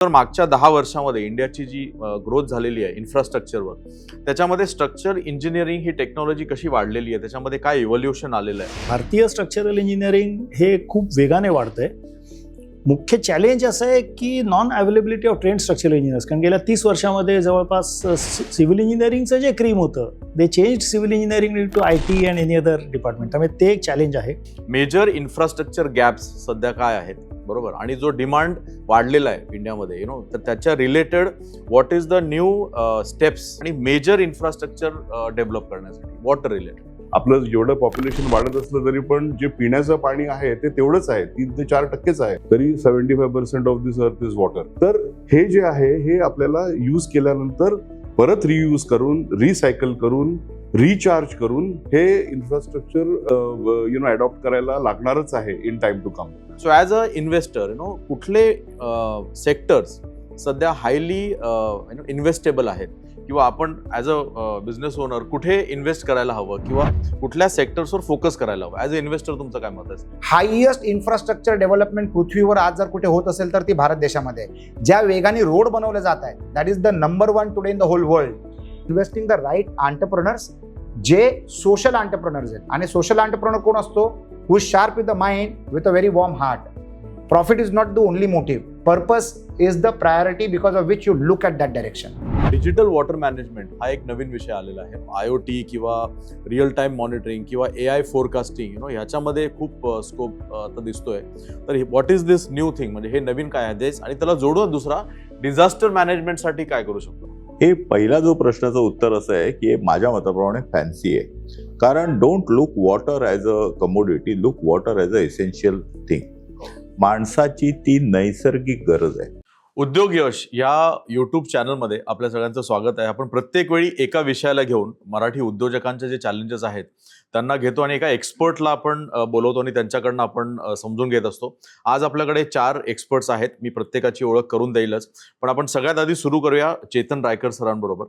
तर मागच्या 10 वर्षामध्ये इंडियाची जी ग्रोथ झालेली आहे इन्फ्रास्ट्रक्चरवर, त्याच्यामध्ये स्ट्रक्चर इंजिनिअरिंग ही टेक्नॉलॉजी कशी वाढलेली आहे, त्याच्यामध्ये काय इव्होल्युशन आलेलं आहे? भारतीय स्ट्रक्चरल इंजिनिअरिंग हे खूप वेगाने वाढतंय. मुख्य चॅलेंज असं आहे की non availability of trend structural engineers. कारण गेल्या 30 वर्षामध्ये जवळपास सिव्हिल इंजिनिअरिंगचं जे क्रीम होतं they change civil engineering to IT and any other department. त्यामुळे ते एक चॅलेंज आहे. मेजर इन्फ्रास्ट्रक्चर गॅप्स सध्या काय आहेत, बरोबर, आणि जो डिमांड वाढलेला आहे इंडियामध्ये तर त्याच्या related what is the new steps आणि मेजर इन्फ्रास्ट्रक्चर डेव्हलप करण्यासाठी वॉटर रिलेटेड. आपलं जेवढं पॉप्युलेशन वाढत असलं तरी पण जे पिण्याचं पाणी आहे ते तेवढंच आहे, 3 ते 4% आहे. तरी 75% of this earth is water. तर हे जे आहे हे आपल्याला यूज केल्यानंतर परत रियूज करून, रिसायकल करून, रिचार्ज करून हे इन्फ्रास्ट्रक्चर अडॉप्ट करायला लागणारच आहे in time to come. So as a investor कुठले सेक्टर्स सध्या हायली इन्व्हेस्टेबल आहेत, किंवा आपण ॲज अ बिझनेस ओनर कुठे इन्व्हेस्ट करायला हवं, किंवा कुठल्या सेक्टर्सवर फोकस करायला हवं? ॲज अ इन्व्हेस्टर तुमचं काय मत आहे? हायएस्ट इन्फ्रास्ट्रक्चर डेव्हलपमेंट पृथ्वीवर आज जर कुठे होत असेल तर ती भारत देशामध्ये आहे. ज्या वेगाने रोड बनवले जात आहेत that is the number 1 today in the whole world. Investing the right entrepreneurs जे सोशल एंटरप्रेनर्स आहेत. आणि सोशल एंटरप्रेनर कोण असतो? Who is sharp with the mind with a very warm heart. Profit is not the only motive. Purpose is the priority because of which you look at that direction. Digital water management हा एक नवीन विषय आलेला आहे. IoT किंवा real time monitoring किंवा AI forecasting ह्याच्यामध्ये खूप scope आता दिसतोय. तर what is this new thing, म्हणजे हे नवीन काय आहे देश, आणि त्याला जोडून दुसरा डिझास्टर मॅनेजमेंटसाठी काय करू शकतो? हे पहिला जो प्रश्नाचं उत्तर असं आहे की माझ्या मताप्रमाणे फॅन्सी आहे. कारण don't look water as a commodity, look water as a essential thing. माणसाची ती नैसर्गिक गरज आहे. उद्योग यश या युट्यूब चॅनलमध्ये आपल्या सगळ्यांचं स्वागत आहे. आपण प्रत्येक वेळी एका विषयाला घेऊन मराठी उद्योजकांचे जे चॅलेंजेस आहेत त्यांना घेतो आणि एका एक्सपर्टला आपण बोलवतो आणि त्यांच्याकडनं आपण समजून घेत असतो. आज आपल्याकडे 4 एक्सपर्ट्स आहेत. मी प्रत्येकाची ओळख करून देईलच, पण आपण सगळ्यात आधी सुरू करूया चेतन रायकर सरांबरोबर.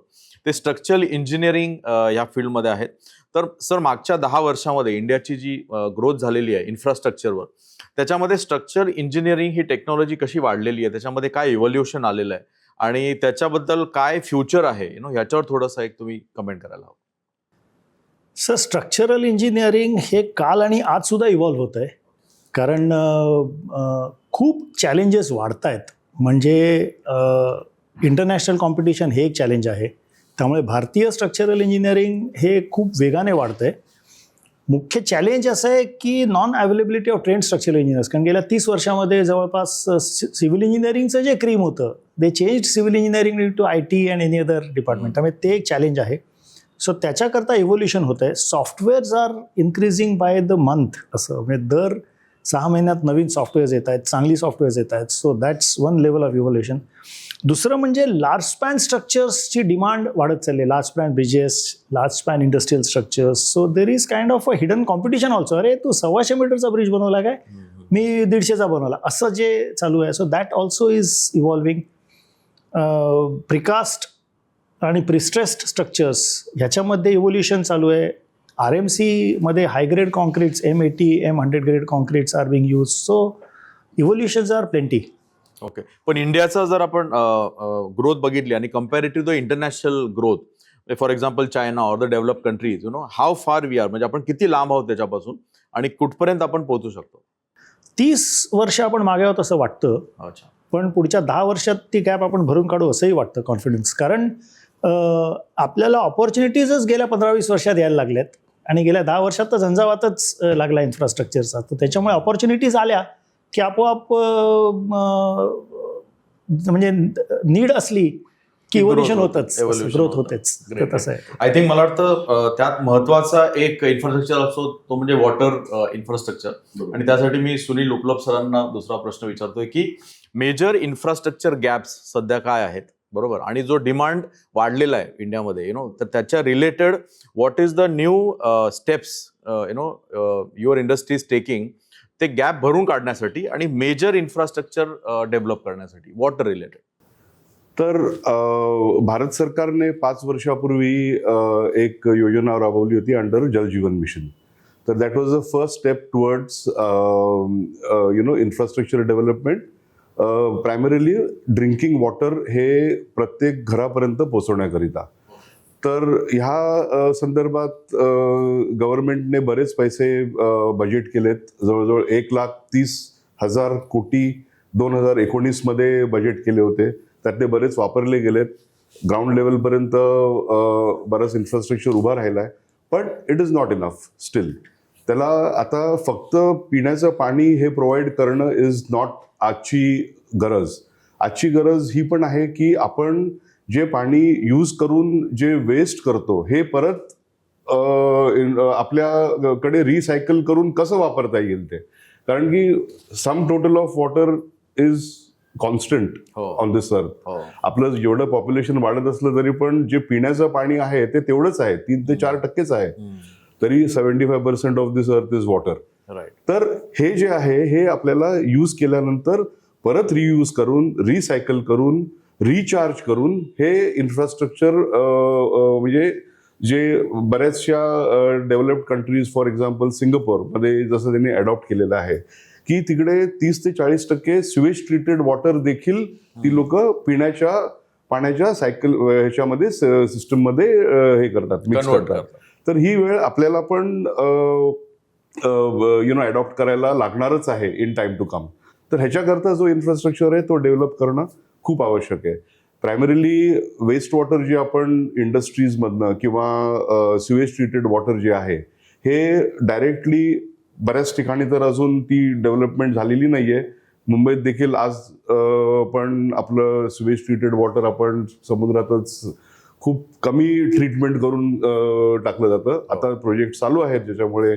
ते स्ट्रक्चरल इंजिनिअरिंग या फील्डमध्ये आहेत. तर सर, मागच्या 10 वर्षामध्ये इंडियाची जी ग्रोथ झालेली आहे इन्फ्रास्ट्रक्चरवर, त्याच्यामध्ये स्ट्रक्चर इंजिनिअरिंग ही टेक्नॉलॉजी कशी वाढलेली आहे, त्याच्यामध्ये काय इव्होल्युशन आलेलं आहे आणि त्याच्याबद्दल काय फ्युचर आहे ह्याच्यावर थोडंसं एक तुम्ही कमेंट करायला हवं. सर, स्ट्रक्चरल इंजिनिअरिंग हे काल आणि आज सुद्धा इव्हॉल्व्ह होत आहे. कारण खूप चॅलेंजेस वाढत आहेत. म्हणजे इंटरनॅशनल कॉम्पिटिशन हे एक चॅलेंज आहे. त्यामुळे भारतीय स्ट्रक्चरल इंजिनिअरिंग हे खूप वेगाने वाढतं आहे. मुख्य चॅलेंज असं आहे की non availability of trend structural engineers. कारण गेल्या 30 वर्षामध्ये जवळपास सिव्हिल इंजिनिअरिंगचं जे क्रीम होतं they change civil engineering to IT and any other department. त्यामुळे ते एक चॅलेंज आहे. सो त्याच्याकरता इव्होल्युशन होतं आहे. Softwares are increasing by the month. असं म्हणजे दर 6 महिन्यात नवीन सॉफ्टवेअर्स येत आहेत, चांगली सॉफ्टवेअर्स येत आहेत. So that's one level of evolution. दुसरं म्हणजे लार्ज स्पॅन स्ट्रक्चर्सची डिमांड वाढत चालली. Large span bridges, large span industrial structures. So there is kind of a hidden competition also. अरे, तू 125 मीटरचा ब्रिज बनवला काय, मी 150चा बनवला, असं जे चालू आहे. So that also is evolving. Precast आणि प्रिस्ट्रेस्ड स्ट्रक्चर्स ह्याच्यामध्ये इव्होल्युशन चालू आहे. RMC मध्ये high grade concretes, M80, M100 grade concretes are being use. So evolutions are plenty. Okay, पण इंडियाचा जर आपण ग्रोथ बघितली आणि comparative the international growth, for example China or the develop countries, how far we are, म्हणजे आपण किती लांब आहोत त्याच्यापासून आणि कुठपर्यंत आपण पोहोचू शकतो? 30 वर्ष आपण मागे आहोत असं वाटतं. अच्छा. पण पुढच्या 10 वर्षात ती गॅप आपण भरून काढू असंही वाटतं, कॉन्फिडन्स. कारण आपल्याला ऑपॉर्च्युनिटीजच गेल्या 15-20 वर्षात यायला लागल्यात आणि गेल्या 10 वर्षात तर झंझावातच लागला इन्फ्रास्ट्रक्चरचा. तर त्याच्यामुळे ऑपॉर्च्युनिटीज आल्या की आपोआप म्हणजे नीड असली की इव्होल्युशन होतच, ग्रोथ होतेच. तसं आहे. आय थिंक मला वाटतं त्यात महत्वाचा एक इन्फ्रास्ट्रक्चर असतो तो म्हणजे वॉटर इन्फ्रास्ट्रक्चर. आणि त्यासाठी मी सुनील उपलब्ध सरांना दुसरा प्रश्न विचारतोय की मेजर इन्फ्रास्ट्रक्चर गॅप्स सध्या काय आहेत, बरोबर, आणि जो डिमांड वाढलेला आहे इंडियामध्ये तर त्याच्या related what is the new steps your industry is taking ते गॅप भरून काढण्यासाठी आणि मेजर इन्फ्रास्ट्रक्चर डेव्हलप करण्यासाठी वॉटर रिलेटेड? तर भारत सरकारने 5 वर्षापूर्वी एक योजना राबवली होती अंडर जल जीवन मिशन. तर that was the first step towards infrastructure development primarily drinking water हे प्रत्येक घरापर्यंत पोहोचवण्याकरिता. तर ह्या संदर्भात गव्हर्नमेंटने बरेच पैसे बजेट केलेत. जवळजवळ 1,30,000 कोटी 2019 मध्ये बजेट केले होते. त्यातले बरेच वापरले गेलेत. ग्राउंड लेवलपर्यंत बरंच इन्फ्रास्ट्रक्चर उभा राहिला आहे. पण it is not enough steel. त्याला आता फक्त पिण्याचं पाणी हे प्रोव्हाइड करणं इज नॉट आजची गरज. आजची गरज ही पण आहे की आपण जे पाणी यूज करून जे वेस्ट करतो हे परत आपल्याकडे रिसायकल करून कसं वापरता येईल ते. कारण की sum total of water is constant on this earth. आपलं जेवढं पॉप्युलेशन वाढत असलं तरी पण जे पिण्याचं पाणी आहे ते तेवढंच आहे, 3 ते 4% आहे. तरी 75% of this earth is water. तर हे जे आहे हे आपल्याला यूज केल्यानंतर परत रियूज करून, रिसायकल करून, रिचार्ज करून हे इन्फ्रास्ट्रक्चर म्हणजे जे बऱ्याचशा डेव्हलप्ड कंट्रीज फॉर एक्झाम्पल सिंगापूरमध्ये जसं त्यांनी अडॉप्ट केलेलं आहे की तिकडे 30 ते 40% स्युएज ट्रीटेड वॉटर देखील ती लोक पिण्याच्या पाण्याच्या सायकल ह्याच्यामध्ये सिस्टममध्ये हे करतात, मिक्स करतात. तर ही वेळ आपल्याला पण अडॉप्ट करायला लागणारच आहे इन टाइम टू कम. तर ह्याच्याकरता जो इन्फ्रास्ट्रक्चर आहे तो डेव्हलप करणं खूप आवश्यक आहे. प्रायमरीली वेस्ट वॉटर जे आपण इंडस्ट्रीजमधनं किंवा स्युएज ट्रीटेड वॉटर जे आहे हे डायरेक्टली बऱ्याच ठिकाणी तर अजून ती डेव्हलपमेंट झालेली नाहीये. मुंबईत देखील आज पण आपलं स्युएज ट्रीटेड वॉटर आपण समुद्रातच खूप कमी ट्रीटमेंट करून टाकलं जातं. आता प्रोजेक्ट चालू आहेत ज्याच्यामुळे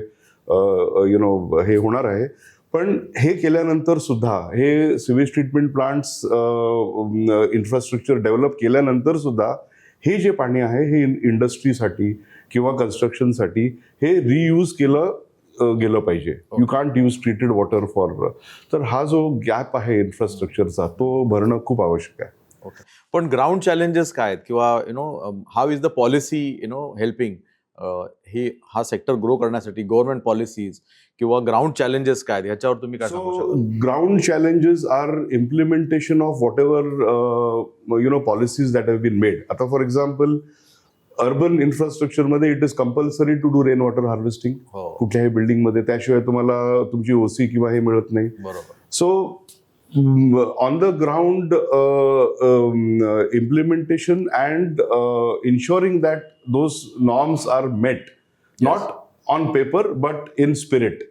हे होणार आहे. पण हे केल्यानंतर सुद्धा हे sewage treatment plants infrastructure develop केल्यानंतर सुद्धा हे जे पाणी आहे हे इंडस्ट्रीसाठी किंवा कन्स्ट्रक्शनसाठी हे रियूज केलं गेलं पाहिजे. You can't use treated water for. तर हा जो गॅप आहे इन्फ्रास्ट्रक्चरचा तो भरणं खूप आवश्यक आहे. ओके. पण ग्राउंड चॅलेंजेस काय आहेत किंवा how is the policy helping हा सेक्टर ग्रो करण्यासाठी गव्हर्नमेंट पॉलिसीज किंवा ग्राउंड चॅलेंजेस काय आहेत ह्याच्यावर तुम्ही काय सांगू शकता? Ground challenges are implementation of whatever policies that have been made. आता फॉर एक्झाम्पल अर्बन इन्फ्रास्ट्रक्चरमध्ये it is compulsory to do rain water harvesting कुठल्याही बिल्डिंगमध्ये. त्याशिवाय तुम्हाला तुमची ओसी किंवा हे मिळत नाही. बरोबर. So on the ground implementation and ensuring that those norms are met, not on paper but in spirit,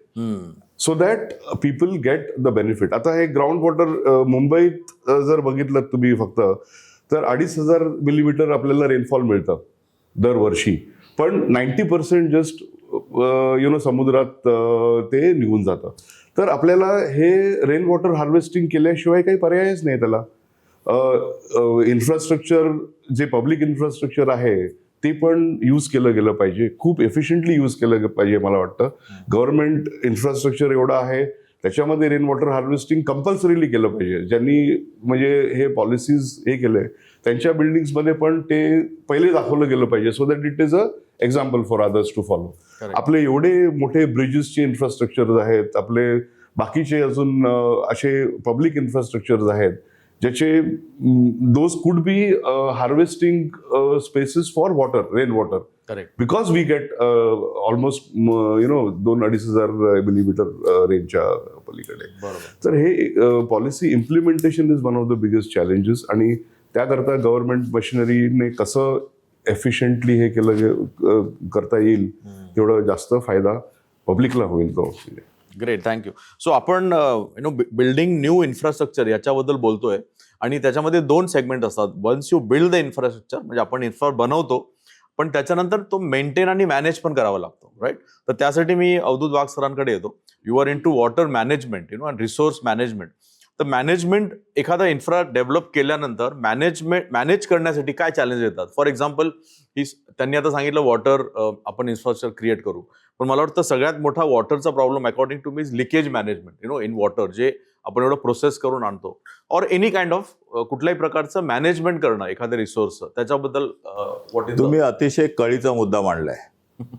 so that people get the benefit. आता हे ग्राउंड वॉटर मुंबईत जर बघितलं तुम्ही फक्त तर 2,500 मिलीमीटर आपल्याला रेनफॉल मिळतं दरवर्षी. पण 90% जस्ट समुद्रात ते निघून जातं. तर आपल्याला हे रेन वॉटर हार्वेस्टिंग केल्याशिवाय काही पर्यायच नाही त्याला. इन्फ्रास्ट्रक्चर जे पब्लिक इन्फ्रास्ट्रक्चर आहे ते पण यूज केलं गेलं पाहिजे, खूप एफिशियंटली यूज केलं पाहिजे. मला वाटतं गव्हर्नमेंट इन्फ्रास्ट्रक्चर एवढं आहे त्याच्यामध्ये रेन वॉटर हार्वेस्टिंग कंपल्सरीली केलं पाहिजे. ज्यांनी म्हणजे हे पॉलिसीज हे केले त्यांच्या बिल्डिंग्समध्ये पण ते पहिले दाखवलं गेलं पाहिजे so that it is a example for others to follow. आपले एवढे मोठे ब्रिजेसचे इन्फ्रास्ट्रक्चर आहेत, आपले बाकीचे अजून असे पब्लिक इन्फ्रास्ट्रक्चर आहेत ज्याचे those could be harvesting spaces for water, rain water. Correct. Because we get almost 2,000-2,500 millimetre रेंजच्या पलीकडे. तर हे policy implementation is one of the biggest challenges. आणि त्याकरता गव्हर्नमेंट मशिनरीने कसं एफिशियंटली हे केलं करता येईल तेवढं जास्त फायदा पब्लिकला होईल तो. Great, thank you. सो आपण बिल्डिंग न्यू इन्फ्रास्ट्रक्चर याच्याबद्दल बोलतोय आणि त्याच्यामध्ये 2 सेगमेंट असतात. Once you build the infrastructure म्हणजे आपण इन्फ्रा बनवतो पण त्याच्यानंतर तो मेंटेन आणि मॅनेज पण करावा लागतो, राईट? तर त्यासाठी मी अवधूत वाघ सरांकडे येतो. You are into water management and resource management. तर मॅनेजमेंट एखादा इन्फ्रा डेव्हलप केल्यानंतर मॅनेज करण्यासाठी काय चॅलेंज येतात? फॉर एक्झाम्पल त्यांनी आता सांगितलं वॉटर आपण इन्फ्रास्ट्रक्चर क्रिएट करू, पण मला वाटतं सगळ्यात मोठा वॉटरचा प्रॉब्लेम अकॉर्डिंग टू मी is leakage management in water, जे आपण एवढं प्रोसेस करून आणतो ऑर एनी काइंड ऑफ कुठल्याही प्रकारचं मॅनेजमेंट करणं एखाद्या रिसोर्सचं. त्याच्याबद्दल तुम्ही अतिशय कळीचा मुद्दा मांडलाय.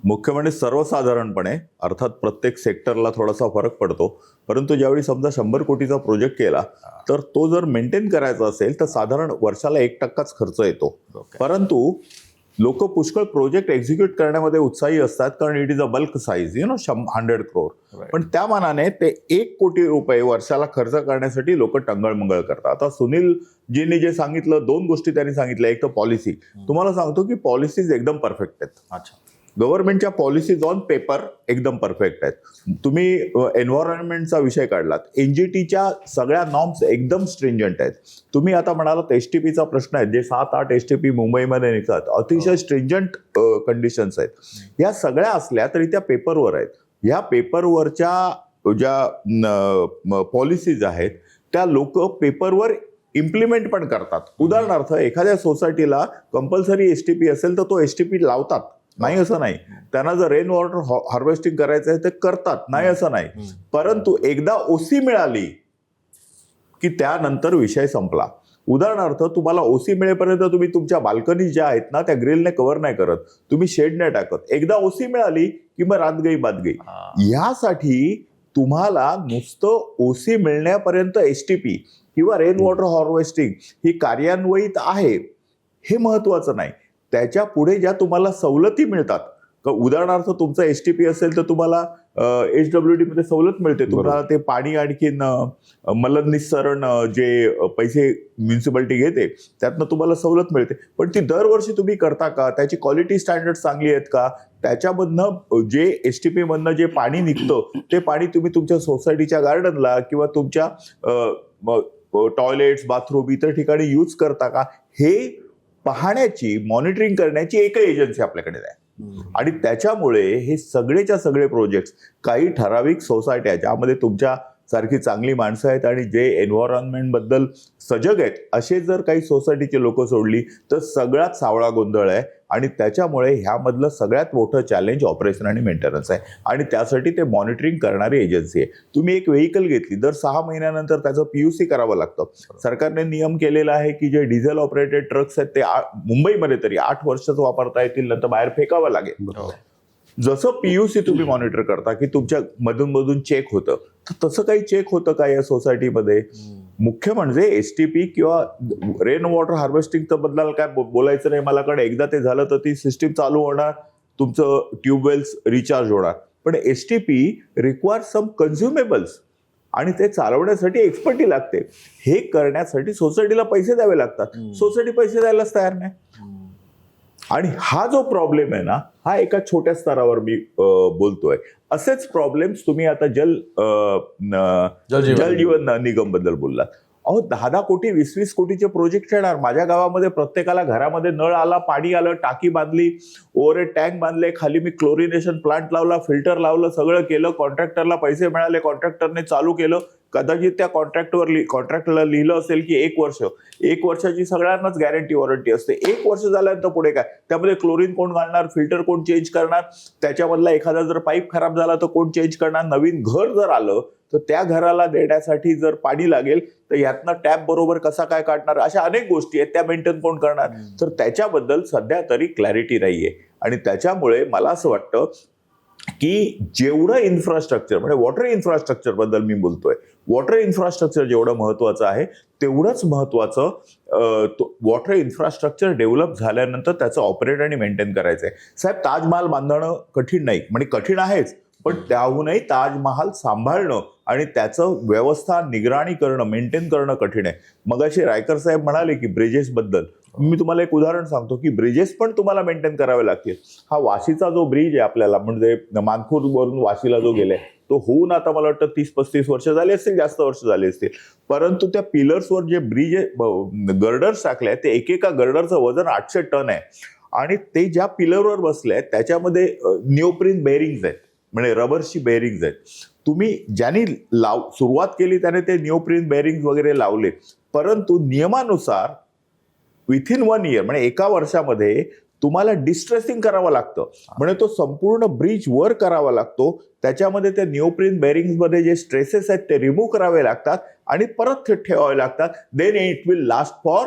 मुख्य म्हणजे सर्वसाधारणपणे, अर्थात प्रत्येक सेक्टरला थोडासा फरक पडतो, परंतु ज्यावेळी समजा 100 कोटीचा प्रोजेक्ट केला तर तो जर मेंटेन करायचा असेल तर साधारण वर्षाला 1%च खर्च येतो. परंतु लोक पुष्कळ प्रोजेक्ट एक्झिक्यूट करण्यामध्ये उत्साही असतात, कारण it is a bulk size, 100 crore. पण त्या मानाने ते 1 कोटी रुपये वर्षाला खर्च करण्यासाठी लोक टंगळमंगळ करतात. आता सुनील जींनी जे सांगितलं, 2 गोष्टी त्यांनी सांगितल्या. एक तर पॉलिसी. तुम्हाला सांगतो की पॉलिसीज एकदम परफेक्ट आहेत. अच्छा. गव्हर्नमेंटच्या पॉलिसीज ऑन पेपर एकदम परफेक्ट आहेत. तुम्ही एन्व्हायरमेंटचा विषय काढलात, एनजीटीच्या सगळ्या नॉर्म्स एकदम स्ट्रिंजंट आहेत. तुम्ही आता म्हणालात एसटीपीचा प्रश्न आहे, जे 7-8 एसटीपी मुंबईमध्ये निघतात, अतिशय स्ट्रिंजंट कंडिशन्स आहेत. या सगळ्या असल्या तरी त्या पेपरवर आहेत. या पेपरवरच्या ज्या पॉलिसीज आहेत त्या लोक पेपरवर इम्प्लिमेंट पण करतात. उदाहरणार्थ, एखाद्या सोसायटीला कंपल्सरी एसटीपी असेल तर तो एसटीपी लावतात, नाही असं नाही. त्यांना जर रेन वॉटर हार्वेस्टिंग करायचं आहे ते करतात, नाही असं नाही. परंतु एकदा ओसी मिळाली की त्यानंतर विषय संपला. उदाहरणार्थ, तुम्हाला ओसी मिळेपर्यंत तुम्ही तुमच्या बाल्कनी ज्या आहेत ना त्या ग्रिलने कव्हर नाही करत, तुम्ही शेडने टाकत. एकदा ओसी मिळाली की मग रात गई बात गई. यासाठी तुम्हाला नुसतं ओसी मिळण्यापर्यंत एसटीपी किंवा रेन वॉटर हार्वेस्टिंग ही कार्यान्वित आहे हे महत्वाचं नाही. त्याच्या पुढे ज्या तुम्हाला सवलती मिळतात, उदाहरणार्थ तुमचं एसटीपी असेल तर तुम्हाला HWD मध्ये सवलत मिळते. तुम्हाला ते पाणी आणखीन मलनिस्सरण जे पैसे म्युन्सिपालिटी घेते त्यातनं तुम्हाला सवलत मिळते. पण ती दरवर्षी तुम्ही करता का? त्याची क्वालिटी स्टँडर्ड चांगली आहेत का? त्याच्यामधनं जे एसटीपी मधनं जे पाणी निघतं ते पाणी तुम्ही तुमच्या सोसायटीच्या गार्डनला किंवा तुमच्या टॉयलेट्स, बाथरूम इतर ठिकाणी यूज करता का, हे पाहण्याची, मॉनिटरिंग करण्याची एकही एजन्सी आपल्याकडे आहे. आणि त्याच्यामुळे हे सगळेच्या सगळे प्रोजेक्ट, काही ठराविक सोसायट्या ज्यामध्ये तुमच्या सारखी चांगली माणसं आहेत आणि जे एन्व्हायरमेंट बद्दल सजग आहेत, असे जर काही सोसायटीचे लोक सोडली तर सगळ्यात सावळा गोंधळ आहे. आणि त्याच्यामुळे ह्यामधलं सगळ्यात मोठं चॅलेंज ऑपरेशन आणि मेंटेनन्स आहे. आणि त्यासाठी ते मॉनिटरिंग करणारी एजन्सी आहे. तुम्ही एक व्हेकल घेतली, दर 6 महिन्यानंतर त्याचं PUC करावं लागतं. सरकारने नियम केलेला आहे की जे डिझेल ऑपरेटेड ट्रक्स आहेत ते मुंबईमध्ये तरी 8 वर्षच वापरता येतील, नंतर बाहेर फेकावं लागेल. जसं PUC तुम्ही मॉनिटर करता की तुमच्या मधून चेक होतं, तर तसं काही चेक होतं का या सोसायटीमध्ये? मुख्य म्हणजे एसटीपी किंवा रेन वॉटर हार्वेस्टिंगचं बद्दल काय बोलायचं नाही मला, कारण एकदा ते झालं तर ती सिस्टीम चालू होणार, तुमचं ट्यूबवेल्स रिचार्ज होणार. पण एसटीपी रिक्वायर सम कन्झ्युमेबल्स आणि ते चालवण्यासाठी एक्सपर्टी लागते. हे करण्यासाठी सोसायटीला पैसे द्यावे लागतात. सोसायटी पैसे द्यायलाच तयार नाही. आणि हा जो प्रॉब्लेम आहे ना, हा एका छोट्या स्तरावर मी बोलतोय. असेच प्रॉब्लेम्स तुम्ही आता जलजीवन निगम बद्दल बोललात. अहो 10 कोटी 20 कोटीचे प्रोजेक्ट येणार. माझ्या गावामध्ये प्रत्येकाला घरामध्ये नळ आला, पाणी आलं, टाकी बांधली, ओव्हरहेड टँक बांधले, खाली मी क्लोरिनेशन प्लांट लावला, फिल्टर लावलं, सगळं केलं. कॉन्ट्रॅक्टरला पैसे मिळाले, कॉन्ट्रॅक्टरने चालू केलं. कदाचित त्या कॉन्ट्रॅक्टरला लिहिलं असेल की 1 वर्ष, 1 वर्षाची सगळ्यांनाच गॅरंटी वॉरंटी असते. 1 वर्ष झाल्यानंतर पुढे काय? त्यामध्ये क्लोरीन कोण घालणार, फिल्टर कोण चेंज करणार, त्याच्यामधला एखादा जर पाईप खराब झाला तर कोण चेंज करणार, नवीन घर जर आलं तर त्या घराला देण्यासाठी जर पाणी लागेल तर यातनं टॅप बरोबर कसा काय काढणार, अशा अनेक गोष्टी आहेत. त्या मेंटेन कोण करणार? तर त्याच्याबद्दल सध्या तरी क्लॅरिटी नाहीये. आणि त्याच्यामुळे मला असं वाटतं की जेवढं इन्फ्रास्ट्रक्चर, म्हणजे वॉटर इन्फ्रास्ट्रक्चर बद्दल मी बोलतोय, वॉटर इन्फ्रास्ट्रक्चर जेवढं महत्वाचं आहे तेवढंच महत्वाचं वॉटर इन्फ्रास्ट्रक्चर डेव्हलप झाल्यानंतर त्याचं ऑपरेट आणि मेंटेन करायचं आहे. साहेब, ताजमहाल बांधणं कठीण नाही, म्हणजे कठीण आहेच, पण त्याहूनही ताजमहाल सांभाळणं आणि त्याचं व्यवस्था, निगराणी करणं, मेंटेन करणं कठीण आहे. मगाशी रायकर साहेब म्हणाले की ब्रिजेस बद्दल, मी तुम्हाला एक उदाहरण सांगतो की ब्रिजेस पण तुम्हाला मेंटेन करावे लागतील. हा वाशीचा जो ब्रिज आहे आपल्याला, म्हणजे मानखूर वरून वाशीला जो गेलाय, तो होऊन आता मला वाटतं 30-35 वर्ष झाली असतील, जास्त वर्ष झाली असतील. परंतु त्या पिलर्सवर जे ब्रिज गर्डर्स टाकले आहेत, ते एकेका गर्डरचं वजन 800 टन आहे. आणि ते ज्या पिलरवर बसले आहेत त्याच्यामध्ये निओप्रीन बेरिंग्स आहेत, म्हणजे रबरची बेरिंग्स आहेत. तुम्ही ज्यांनी सुरुवात केली त्याने ते निओप्रीन बेरिंग्स वगैरे लावले, परंतु नियमानुसार विथिन 1 इयर, म्हणजे 1 वर्षामध्ये तुम्हाला डिस्ट्रेसिंग करावं लागतं. म्हणजे तो संपूर्ण ब्रिज वर करावा लागतो. त्याच्यामध्ये त्या निओप्रीन बेरिंग्स मध्ये जे स्ट्रेसेस आहेत ते रिमूव्ह करावे लागतात आणि परत ठेवावे लागतात. Then it will last for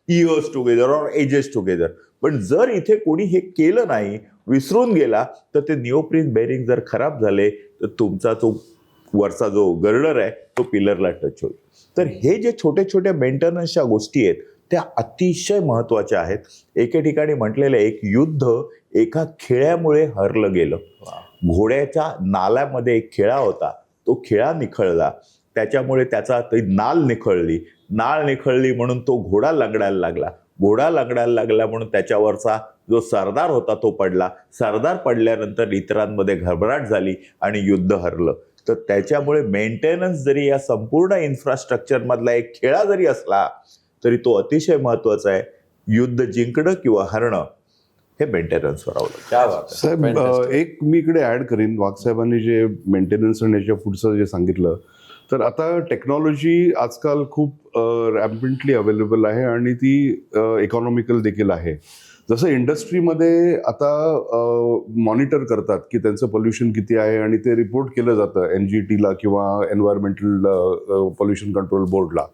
years together or ages together. पण जर इथे कोणी हे केलं नाही, विसरून गेला, तर ते निओप्रीन बेरिंग जर खराब झाले तर तुमचा तो वरचा जो गर्डर आहे तो पिलरला टच होईल. तर हे जे छोटे छोटे मेंटेनन्सच्या गोष्टी आहेत त्या अतिशय महत्वाच्या आहेत. एके ठिकाणी म्हटलेलं एक युद्ध एका खिळ्यामुळे हरलं गेलं. घोड्याच्या नाल्यामध्ये एक खिळा होता, तो खिळा निखळला, त्याच्यामुळे त्याचा नाल निखळली म्हणून तो घोडा लंगडायला लागला म्हणून त्याच्यावरचा जो सरदार होता तो पडला. सरदार पडल्यानंतर इतरांमध्ये घबराट झाली आणि युद्ध हरलं. तर त्याच्यामुळे मेंटेनन्स जरी या संपूर्ण इन्फ्रास्ट्रक्चर मधला एक खेळा जरी असला तरी तो अतिशय महत्वाचा आहे. युद्ध जिंकणं किंवा हरणं हे मेंटेनन्सवर अवलंबून. साहेब, एक मी इकडे ऍड करीन. वाघ साहेबांनी जे मेंटेनन्स आणि याच्या पुढचं जे सांगितलं, तर आता टेक्नॉलॉजी आजकाल खूप रॅम्पंटली अवेलेबल आहे आणि ती इकॉनॉमिकल देखील आहे. जसं इंडस्ट्रीमध्ये आता मॉनिटर करतात की त्यांचं पोल्युशन किती आहे आणि ते रिपोर्ट केलं जातं NGTला किंवा एन्व्हायरमेंटल पोल्युशन कंट्रोल बोर्डला.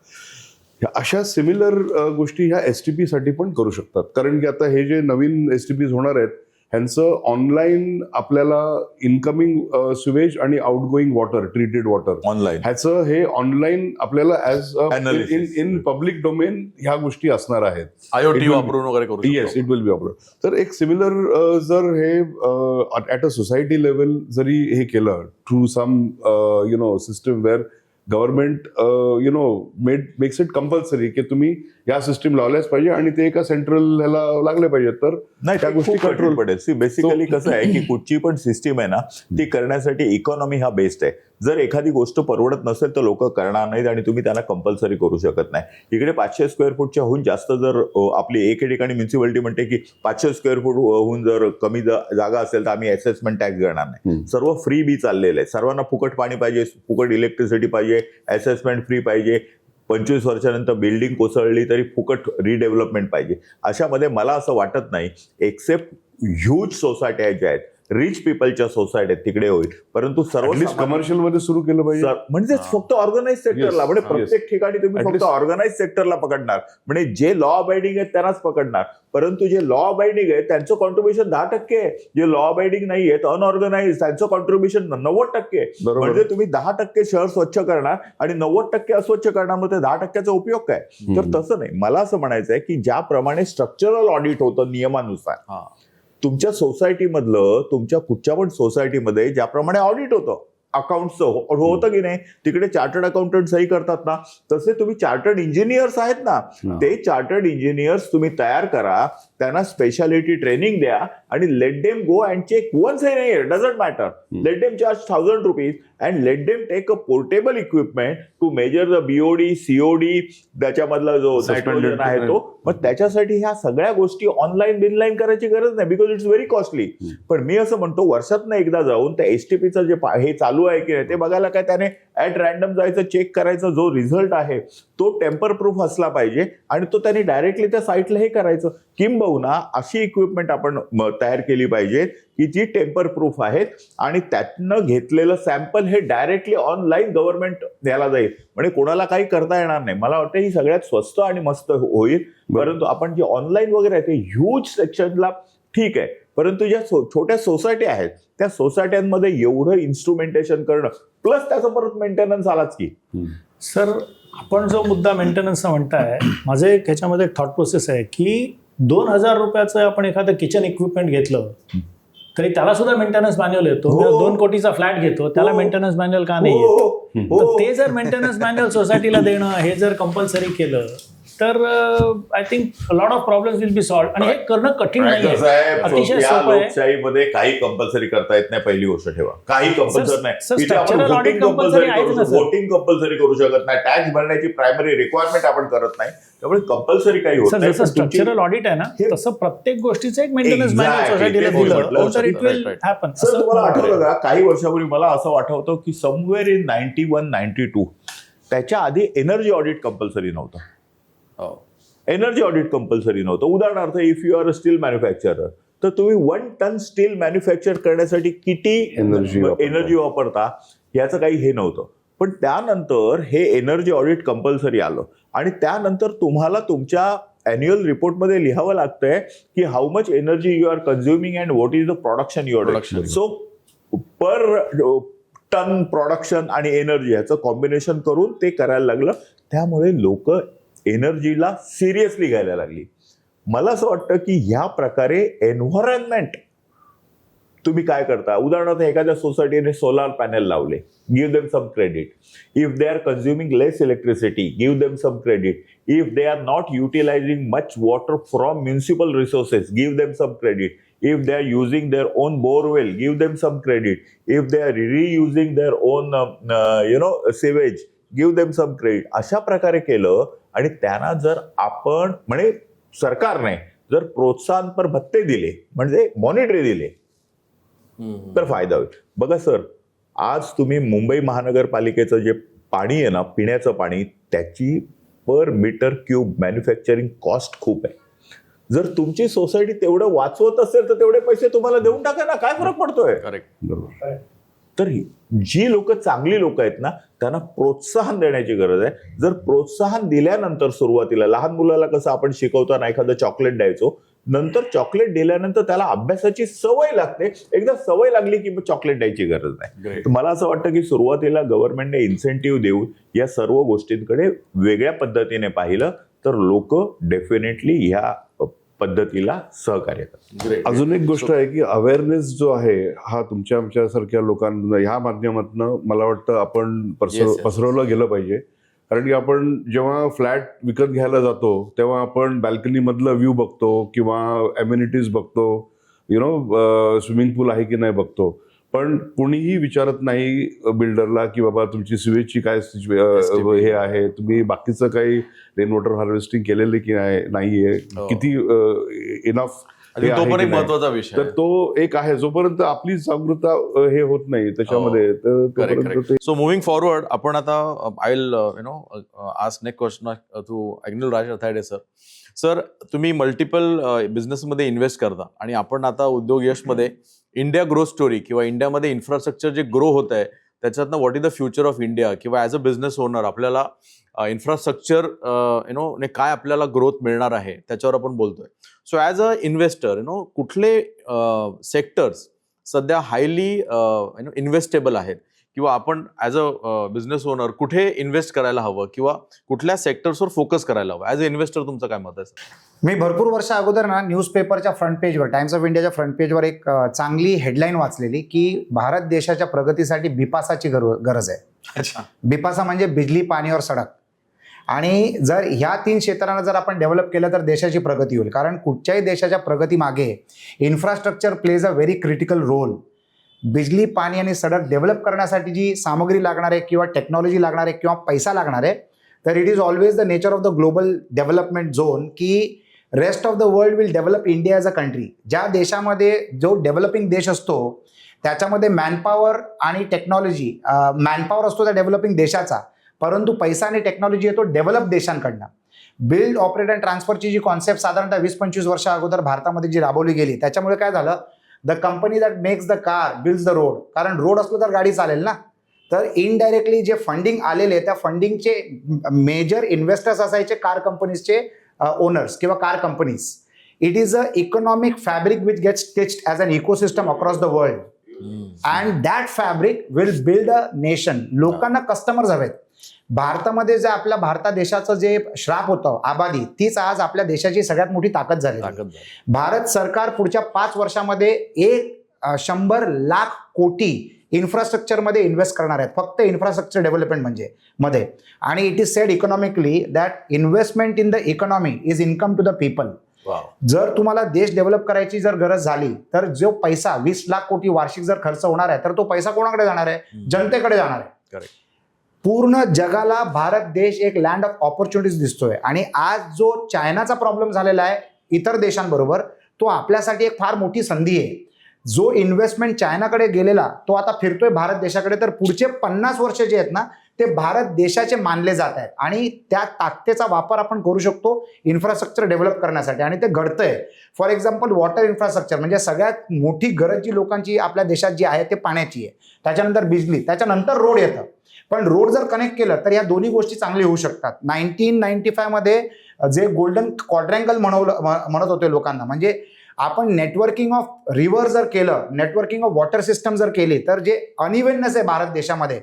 अशा सिमिलर गोष्टी ह्या STP साठी पण करू शकतात. कारण की आता हे जे नवीन STPs होणार आहेत ह्यांचं ऑनलाईन आपल्याला इनकमिंग सिवेज आणि outgoing water, treated water online ह्याचं हे ऑनलाईन आपल्याला as Analysis. In public domain ह्या गोष्टी असणार आहेत. IoT वापरून वगैरे करू शकतो. Yes, it will be approved. तर एक सिमिलर जर हे ॲट अ सोसायटी लेवल जरी हे केलं through some system where government makes it compulsory की तुम्ही या सिस्टीम लावल्याच पाहिजे आणि ते एका सेंट्रल ह्याला लागले पाहिजे, तर नाही त्या गोष्टी कंट्रोल पडेल. बेसिकली कसं आहे की कुठची पण सिस्टीम आहे ना ती करण्यासाठी इकॉनॉमी हा बेस्ट आहे. जर एखादी गोष्ट परवडत नसेल तर लोक करणार नाहीत आणि तुम्ही त्यांना कंपल्सरी करू शकत नाही. इकडे 500 स्क्वेअर फूटच्या होऊन जास्त जर आपली एके ठिकाणी म्युन्सिपालिटी म्हणते की 500 स्क्वेअर फूट होऊन जर कमी जागा असेल तर आम्ही असेसमेंट टॅक्स घेणार नाही. सर्व फ्री बी चाललेलं आहे. सर्वांना फुकट पाणी पाहिजे, फुकट इलेक्ट्रिसिटी पाहिजे, असेसमेंट फ्री पाहिजे. 25 वर्षानंतर बिल्डिंग कोसळली तरी फुकट रिडेव्हलपमेंट पाहिजे. अशामध्ये मला असं वाटत नाही एक्सेप्ट ह्यूज सोसायट्या ज्या आहेत, रिच पीपलच्या सोसायटी तिकडे होईल, परंतु सर्व कमर्शियल मध्ये सुरू केलं पाहिजे. म्हणजे फक्त ऑर्गनाइज सेक्टरला, म्हणजे प्रत्येक ठिकाणी तुम्ही फक्त ऑर्गनाइज सेक्टरला पकडणार, म्हणजे जे लॉ अबाइडिंग आहेत त्यांनाच पकडणार. परंतु जे लॉ अबाइडिंग आहे त्यांचं कॉन्ट्रीब्युशन 10% आहे. जे लॉ अबाइडिंग नाही आहेत अनऑर्गनाइज त्यांचं कॉन्ट्रीब्युशन 90% आहे. म्हणजे तुम्ही 10% शहर स्वच्छ करणार आणि 90% अस्वच्छ करणार, मग ते 10%चा उपयोग काय? तर तसं नाही. मला असं म्हणायचं आहे की ज्याप्रमाणे स्ट्रक्चरल ऑडिट होतं नियमानुसार तुमच्या सोसायटीमधलं, तुमच्या कुठच्या पण सोसायटीमध्ये ज्याप्रमाणे ऑडिट होतं अकाउंटचं होतं की नाही, तिकडे चार्टर्ड अकाउंटंट सही करतात ना, तसे तुम्ही चार्टर्ड इंजिनियर्स आहेत ना, ते चार्टर्ड इंजिनियर्स तुम्ही तयार करा, त्यांना स्पेशालिटी ट्रेनिंग द्या आणि let them go and check once in a year, doesn't matter, let them charge 1000 rupees and let them take a portable equipment to measure the BOD, COD, त्याच्यामधला जो nitrogen आहे तो. मग त्याच्यासाठी ह्या सगळ्या गोष्टी ऑनलाईन बिनलाईन करायची गरज नाही, बिकॉज इट्स व्हेरी कॉस्टली. पण मी असं म्हणतो वर्षातनं एकदा जाऊन त्या STPचं जे हे चालू आहे की नाही ते बघायला, काय त्याने ऍट रॅन्डम जायचं, चेक करायचं, जो रिझल्ट आहे तो टेम्पर प्रूफ असला पाहिजे आणि तो त्यांनी डायरेक्टली त्या साईटला हे करायचं. किंबहुना अशी इक्विपमेंट आपण तयार केली पाहिजे की जी टेम्पर प्रूफ आहेत आणि त्यातनं घेतलेलं सॅम्पल हे डायरेक्टली ऑनलाईन गव्हर्नमेंट द्यायला जाईल, म्हणजे कोणाला काही करता येणार नाही. मला वाटतं ही सगळ्यात स्वस्त आणि मस्त होईल. परंतु आपण जे ऑनलाईन वगैरे आहे ते ह्यूज सेक्शनला ठीक आहे, परंतु ज्या छोट्या सोसायटी आहेत त्या सोसायट्यांमध्ये एवढं इन्स्ट्रुमेंटेशन करणं प्लस त्याचा परत मेंटेनन्स आलाच की. सर, आपण जो मुद्दा मेंटेनन्सचा म्हणताय, माझे ह्याच्यामध्ये थॉट प्रोसेस आहे की 2000 रुपयाचं आपण एखादं किचन इक्विपमेंट घेतलं तरी त्याला सुद्धा मेंटेनन्स मॅन्युअल येतो. 2 कोटीचा फ्लॅट घेतो त्याला मेंटेनन्स मॅन्युअल का नाही येत? तर ते जर मेंटेनन्स मॅन्युअल सोसायटीला देणं हे जर कंपल्सरी केलं तर I think lot of problems will be solved. आणि हे करणं कठीण नाही आहे, अतिशय सोपं आहे. लोकशाहीमध्ये काही कंपल्सरी करता येत नाही, पहिली गोष्ट ठेवा. काही कंपल्सरी नाही. स्ट्रक्चरल ऑडिट कंपल्सरी आहे ना सर? वोटिंग कंपल्सरी करू शकत नाही, टॅक्स भरण्याची प्रायमरी रिक्वायरमेंट आपण करत नाही, त्यामुळे कंपल्सरी काही होत नाही. जसं स्ट्रक्चरल ऑडिट आहे ना तसं प्रत्येक गोष्टीचं एक मेंटेनन्स मॅन्युअल सोसायटीला दिलं तर इट विल हॅपन. सर, तुम्हाला आठवलं का काही वर्षापूर्वी मला असं आठवतं की समवेअर इन 91-92 त्याच्या आधी एनर्जी ऑडिट कंपल्सरी नव्हतं. एनर्जी ऑडिट कंपल्सरी नव्हतं. उदाहरणार्थ, if you are a steel manufacturer तर तुम्ही 1 टन स्टील मॅन्युफॅक्चर करण्यासाठी किती एनर्जी वापरता याचं काही हे नव्हतं. पण त्यानंतर हे एनर्जी ऑडिट कंपल्सरी आलं आणि त्यानंतर तुम्हाला तुमच्या अॅन्युअल रिपोर्टमध्ये लिहावं लागतंय की how much energy you are consuming and what is the production you are Production. So per ton production आणि एनर्जी ह्याचं कॉम्बिनेशन करून ते करायला लागलं. त्यामुळे लोक एनर्जीला सिरियसली घ्यायला लागली. मला असं वाटतं की ह्या प्रकारे एन्व्हायरमेंट तुम्ही काय करता, उदाहरणार्थ एखाद्या सोसायटीने सोलार पॅनल लावले, give them some credit. If they are consuming less electricity, give them some credit. If they are not utilising much water from municipal resources, give them some credit. If they are using their own borewell, give them some credit. If they are reusing their own, sewage, give them some credit. अशा प्रकारे केलं आणि त्यांना जर आपण म्हणजे सरकारने जर प्रोत्साहनपर भत्ते दिले म्हणजे मॉनिटरी दिले तर फायदा होईल. बघा सर, आज तुम्ही मुंबई महानगरपालिकेचं जे पाणी आहे ना, पिण्याचं पाणी, त्याची पर मीटर क्यूब मॅन्युफॅक्चरिंग कॉस्ट खूप आहे. जर तुमची सोसायटी तेवढं वाचवत असेल तर तेवढे पैसे तुम्हाला देऊन टाका ना, काय फरक पडतोय. करेक्ट. बरोबर. तर जी लोक चांगली लोक आहेत ना, त्यांना प्रोत्साहन देण्याची गरज आहे. जर प्रोत्साहन दिल्यानंतर सुरुवातीला लहान मुलाला कसं आपण शिकवताना एखादं चॉकलेट द्यायचो, नंतर चॉकलेट दिल्यानंतर त्याला अभ्यासाची सवय लागते. एकदा सवय लागली की चॉकलेट द्यायची गरज नाही. Great. तर मला असं वाटतं की सुरुवातीला गव्हर्नमेंटने इन्सेंटिव्ह देऊन या सर्व गोष्टींकडे वेगळ्या पद्धतीने पाहिलं तर लोक डेफिनेटली ह्या पद्धतीला सहकार्य करतात. Great. अजून एक गोष्ट आहे की अवेअरनेस जो आहे हा तुमच्या आमच्यासारख्या लोकांना ह्या माध्यमातून मला वाटतं आपण Yes, yes. पसरवलं गेलं पाहिजे. कारण की आपण जेव्हा फ्लॅट विकत घ्यायला जातो तेव्हा आपण बॅल्कनी मधलं व्ह्यू बघतो किंवा अम्युनिटीज बघतो, स्विमिंग पूल आहे की नाही बघतो, पण कोणीही विचारत नाही बिल्डरला की बाबा तुमची सिवेजची काय हे आहे, तुम्ही बाकीचं काही रेन वॉटर हार्वेस्टिंग केलेलं की नाहीये, हो. किती इनफ. तो पण एक महत्वाचा विषय तर आहे. तो एक आहे, जोपर्यंत आपली जागृतता हे होत नाही त्याच्यामध्ये तर तोपर्यंत ते सो मुव्हिंग फॉरवर्ड, आपण आता I will ask next question to Agnil Raj Athade sir. Sir, तुम्ही मल्टिपल बिझनेसमध्ये इन्व्हेस्ट करता आणि आपण आता उद्योग यशमध्ये इंडिया ग्रोथ स्टोरी किंवा इंडियामध्ये इन्फ्रास्ट्रक्चर जे ग्रो होत आहे त्याच्यातनं what is the future of India किंवा ॲज अ बिझनेस ओनर आपल्याला इन्फ्रास्ट्रक्चर ने काय आपल्याला ग्रोथ मिळणार आहे त्याच्यावर आपण बोलतोय. सो ॲज अ इन्व्हेस्टर कुठले सेक्टर्स सध्या हायली इन्व्हेस्टेबल आहेत किंवा आपण ॲज अ बिझनेस ओनर कुठे इन्व्हेस्ट करायला हवं किंवा कुठल्या सेक्टर्सवर फोकस करायला हवं? ॲज अ इन्व्हेस्टर तुमचं काय मत आहे? मी भरपूर वर्ष अगोदर ना न्यूजपेपरच्या फ्रंट पेजवर, टाइम्स ऑफ इंडियाच्या फ्रंट पेजवर एक चांगली हेडलाईन वाचलेली की भारत देशाच्या प्रगतीसाठी बिपासाची गरज आहे. अच्छा. बिपासा म्हणजे बिजली, पाणी और सडक. आणि जर ह्या 3 क्षेत्रांना जर आपण डेव्हलप केलं तर देशाची प्रगती होईल. कारण कुठच्याही देशाच्या प्रगतीमागे infrastructure plays a very critical role. बिजली, पाणी आणि सडक डेव्हलप करण्यासाठी जी सामग्री लागणार आहे किंवा टेक्नॉलॉजी लागणार आहे किंवा पैसा लागणार आहे, तर it is always the nature of the global development zone की rest of the world will develop India as a country. ज्या देशामध्ये जो डेव्हलपिंग देश असतो त्याच्यामध्ये मॅनपॉवर आणि टेक्नॉलॉजी, मॅनपॉवर असतो त्या डेव्हलपिंग देशाचा, परंतु पैसा आणि टेक्नॉलॉजी येतो डेव्हलप देशांकडनं. बिल्ड, ऑपरेट अँड ट्रान्सफरची जी कॉन्सेप्ट साधारणतः 20-25 वर्ष अगोदर भारतामध्ये जी राबवली गेली, त्याच्यामुळे काय झालं, the company that makes the car builds the road. कारण रोड असलो तर गाडी चालेल ना. तर इनडायरेक्टली जे फंडिंग आलेले त्या फंडिंगचे मेजर इन्व्हेस्टर्स असायचे कार कंपनीजचे ओनर्स किंवा car companies. It is a economic fabric which gets stitched as an ecosystem across the world and that fabric will build a nation. लोकांना कस्टमर्स हवेत. भारतामध्ये जे आपल्या भारत देशाचं जे श्राप होतं आबादी, तीच आज आपल्या देशाची सगळ्यात मोठी ताकद झाली. भारत सरकार पुढच्या 5 वर्षामध्ये 100 लाख कोटी इन्फ्रास्ट्रक्चरमध्ये इन्व्हेस्ट करणार आहेत, फक्त इन्फ्रास्ट्रक्चर डेव्हलपमेंट मध्ये. आणि it is said economically that investment in the economy is income to the people. जर तुम्हाला देश डेव्हलप करायची जर गरज झाली तर जो पैसा 20 लाख कोटी वार्षिक जर खर्च होणार आहे तर तो पैसा कोणाकडे जाणार आहे? जनतेकडे जाणार आहे. पूर्ण जगाला भारत देश एक लँड ऑफ ऑपॉर्च्युनिटीज दिसतोय. आणि आज जो चायनाचा प्रॉब्लेम झालेला आहे इतर देशांबरोबर, तो आपल्यासाठी एक फार मोठी संधी आहे. जो इन्व्हेस्टमेंट चायनाकडे गेलेला तो आता फिरतोय भारत देशाकडे. तर पुढचे 50 वर्ष जे आहेत ना ते भारत देशाचे मानले जात आहेत आणि त्या ताकदीचा वापर आपण करू शकतो इन्फ्रास्ट्रक्चर डेव्हलप करण्यासाठी. आणि ते घडतंय. फॉर एक्झाम्पल वॉटर इन्फ्रास्ट्रक्चर म्हणजे सगळ्यात मोठी गरज जी लोकांची आपल्या देशात जी आहे ते पाण्याची आहे. त्याच्यानंतर बिजली, त्याच्यानंतर रोड येतं. पण रोड जर कनेक्ट केलं तर या दोन्ही गोष्टी चांगली होऊ शकतात. 1995 मध्ये जे गोल्डन क्वाड्रँगल म्हणत होते लोकांना. म्हणजे आपण नेटवर्किंग ऑफ रिव्हर जर केलं, नेटवर्किंग ऑफ वॉटर सिस्टम जर केली, तर जे अनइव्हननेस आहे भारत देशामध्ये,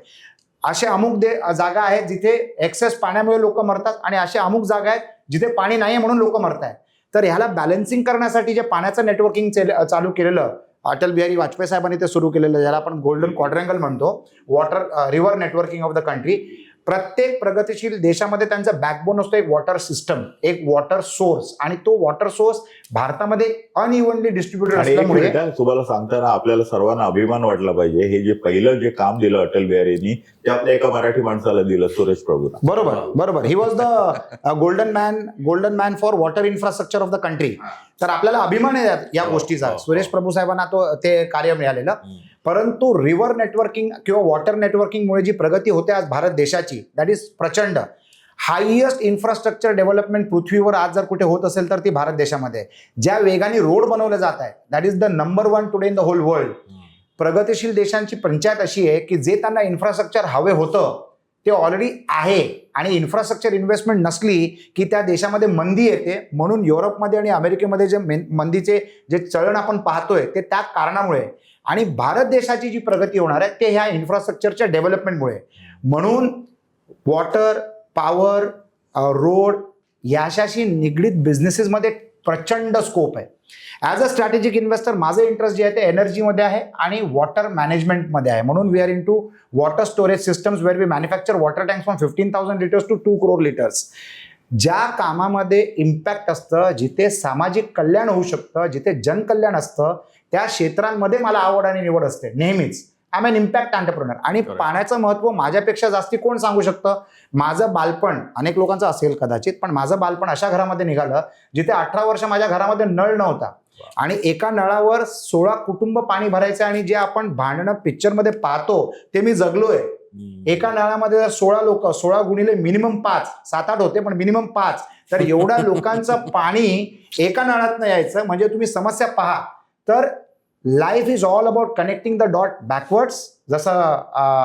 असे अमुक जागा आहेत जिथे एक्सेस पाण्यामुळे लोक मरतात आणि असे अमुक जागा आहेत जिथे पाणी नाही म्हणून लोक मरत आहेत. तर ह्याला बॅलन्सिंग करण्यासाठी जे पाण्याचं नेटवर्किंग चालू केलेलं अटल बिहारी वाजपेयी साहेबांनी ते सुरू केलेलं, ज्याला आपण गोल्डन क्वाड्रँगल म्हणतो, water river networking of the country. प्रत्येक प्रगतीशील देशामध्ये त्यांचा बॅकबोन असतो एक वॉटर सिस्टम, एक वॉटर सोर्स, आणि तो वॉटर सोर्स भारतामध्ये अनइव्हनली डिस्ट्रीब्युटेड आणि एक असल्यामुळे मिनिट हा, तुम्हाला सांगताना आपल्याला सर्वांना अभिमान वाटला पाहिजे. हे जे पहिलं जे काम दिलं अटल बिहारींनी ते आपल्या एका मराठी माणसाला दिलं, सुरेश प्रभूंना. बरोबर. He was the golden man for water infrastructure of the country. तर आपल्याला अभिमान आहे या गोष्टीचा. सुरेश प्रभू साहेबांना ते कार्य मिळालेलं. परंतु रिव्हर नेटवर्किंग किंवा वॉटर नेटवर्किंगमुळे जी प्रगती होते आज भारत देशाची, दॅट इज प्रचंड. हायएस्ट इन्फ्रास्ट्रक्चर डेव्हलपमेंट पृथ्वीवर आज जर कुठे होत असेल तर ती भारत देशामध्ये. ज्या वेगाने रोड बनवले जात आहेत, that is the number 1 today in the whole world. प्रगतीशील देशांची पंचायत अशी आहे की जे त्यांना इन्फ्रास्ट्रक्चर हवे होतं ते ऑलरेडी आहे, आणि इन्फ्रास्ट्रक्चर इन्व्हेस्टमेंट नसली की त्या देशामध्ये मंदी येते. म्हणून युरोपमध्ये आणि अमेरिकेमध्ये जे मंदीचे जे चलन आपण पाहतोय ते त्या कारणामुळे, आणि भारत देशाची जी प्रगती होणार आहे ते ह्या इन्फ्रास्ट्रक्चरच्या डेव्हलपमेंटमुळे. म्हणून वॉटर, पॉवर, रोड याशाशी निगडीत बिझनेसेसमध्ये प्रचंड स्कोप आहे. ॲज अ स्ट्रॅटेजिक इन्व्हेस्टर माझं इंटरेस्ट जे आहे ते एनर्जीमध्ये आहे आणि वॉटर मॅनेजमेंटमध्ये आहे. म्हणून we are into water storage systems where we manufacture water tanks from 15,000 litres to 2 crore litres. ज्या कामामध्ये इम्पॅक्ट असतं, जिथे सामाजिक कल्याण होऊ शकतं, जिथे जनकल्याण असतं, त्या क्षेत्रांमध्ये मला आवड आणि निवड असते नेहमीच. I am an impact entrepreneur. आणि पाण्याचं महत्व माझ्यापेक्षा जास्ती कोण सांगू शकतं? माझं बालपण, अनेक लोकांचं असेल कदाचित, पण माझं बालपण अशा घरामध्ये निघालं जिथे 18 वर्ष माझ्या घरामध्ये नळ नव्हता, आणि एका नळावर 16 कुटुंब पाणी भरायचं, आणि जे आपण भांडणं पिक्चरमध्ये पाहतो ते मी जगलोय. एका नळामध्ये जर 16 लोक, 16 गुणिले मिनिमम 5, 7-8 होते पण मिनिमम 5, तर एवढ्या लोकांचं पाणी एका नळात यायचं. म्हणजे तुम्ही समस्या पहा. तर life is all about connecting the dot backwards, जसं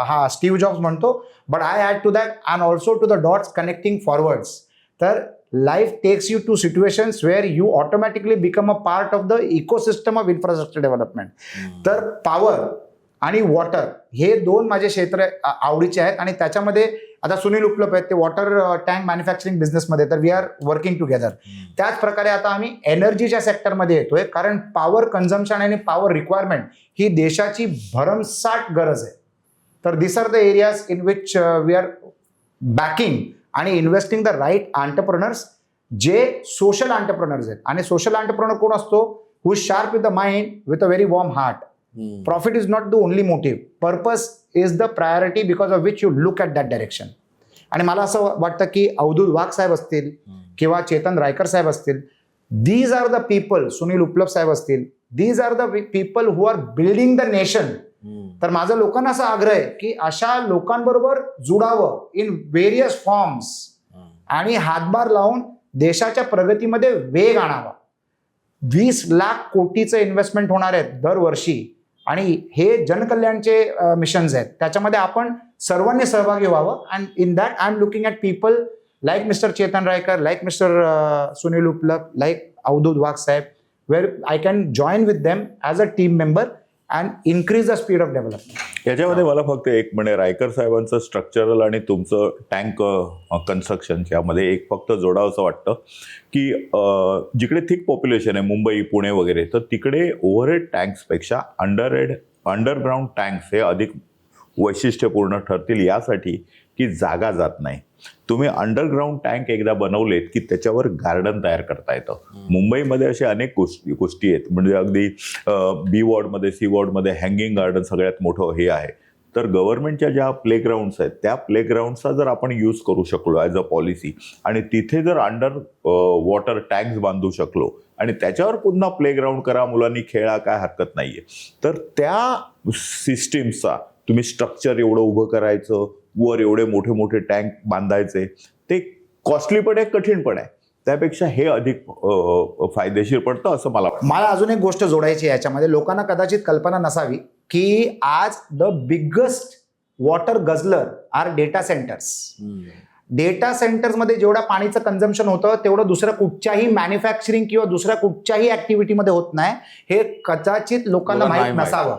हा स्टीव्ह जॉब्स म्हणतो, but I add to that and also to the dots connecting forwards. तर life takes you to situations where you automatically become a part of the ecosystem of infrastructure development. तर power आणि water हे 2 माझे क्षेत्र आवडीचे आहेत, आणि त्याच्यामध्ये आता सुनील उपलब्ध आहेत ते वॉटर टँक मॅन्युफॅक्चरिंग बिझनेसमध्ये, तर वी आर वर्किंग टुगेदर. त्याच प्रकारे आता आम्ही एनर्जीच्या सेक्टरमध्ये येतोय, कारण पॉवर कन्झम्पशन आणि पॉवर रिक्वायरमेंट ही देशाची भरमसाठ गरज आहे. तर this are the areas in which we are backing आणि इन्व्हेस्टिंग द राईट एंटरप्रेन्योर्स, जे सोशल एंटरप्रेन्योर्स आहेत. आणि सोशल एंटरप्रेन्योर कोण असतो? Who is sharp with the mind, with a very warm heart. Profit is not the only motive. Purpose is the priority because of which you look at that direction. आणि मला असं वाटतं की अवधूत वाघ साहेब असतील किंवा चेतन रायकर साहेब असतील, these are the people, Sunil उपलब्ध साहेब असतील, these are the people who are building the nation. तर माझा लोकांना असा आग्रह आहे की अशा लोकांबरोबर जुडावं इन व्हेरियस फॉर्म्स, आणि हातभार लावून देशाच्या प्रगतीमध्ये वेग आणावा. 20 लाख कोटीचं इन्व्हेस्टमेंट होणार आहेत दरवर्षी, आणि हे जनकल्याणचे मिशन्स आहेत. त्याच्यामध्ये आपण सर्वांनी सहभागी व्हावं. And in that I am looking at people like mister Chetan Raikar, like mister Sunil Upalabdh, like Avdhoot Wagh साहेब, where I can join with them as a team member and increase the speed of development. याच्यामध्ये मला फक्त एक म्हणजे रायकर साहेबांचं स्ट्रक्चरल आणि तुमचं टँक कन्स्ट्रक्शन यामध्ये एक फक्त जोडावंसं वाटतं की जिकडे थिक पॉप्युलेशन आहे, मुंबई, पुणे वगैरे, तर तिकडे ओव्हरहेड टँक्सपेक्षा अंडरग्राऊंड टँक्स हे अधिक वैशिष्ट्यपूर्ण ठरतील, यासाठी की जागा जात नाही. तुम्ही अंडरग्राऊंड टँक एकदा बनवलेत की त्याच्यावर गार्डन तयार करता येतं. मुंबईमध्ये अशा अनेक गोष्टी आहेत. म्हणजे अगदी बी वॉर्डमध्ये, सी वॉर्डमध्ये हँगिंग गार्डन सगळ्यात मोठं हे आहे. तर गव्हर्नमेंटच्या ज्या प्लेग्राऊंड्स आहेत त्या प्लेग्राऊंडचा जर आपण यूज करू शकलो ॲज अ पॉलिसी, आणि तिथे जर अंडर वॉटर टँक्स बांधू शकलो आणि त्याच्यावर पुन्हा प्लेग्राऊंड करा, मुलांनी खेळा, काय हरकत नाहीये. तर त्या सिस्टीमचा तुम्ही स्ट्रक्चर एवढं उभं करायचं, वर एवढे मोठे मोठे टँक बांधायचे, ते कॉस्टली पण आहे, कठीण पण आहे. त्यापेक्षा हे अधिक फायदेशीर पडतं असं मला वाटतं. मला अजून एक गोष्ट जोडायची आहे याच्यामध्ये. लोकांना कदाचित कल्पना नसावी की आज the biggest water guzzler are data centres. Data सेंटर्समध्ये जेवढं पाणीचं कन्झम्पशन होतं तेवढं दुसऱ्या कुठच्याही मॅन्युफॅक्चरिंग किंवा दुसऱ्या कुठच्याही ऍक्टिव्हिटीमध्ये होत नाही. हे कदाचित लोकांना माहीत नसावं.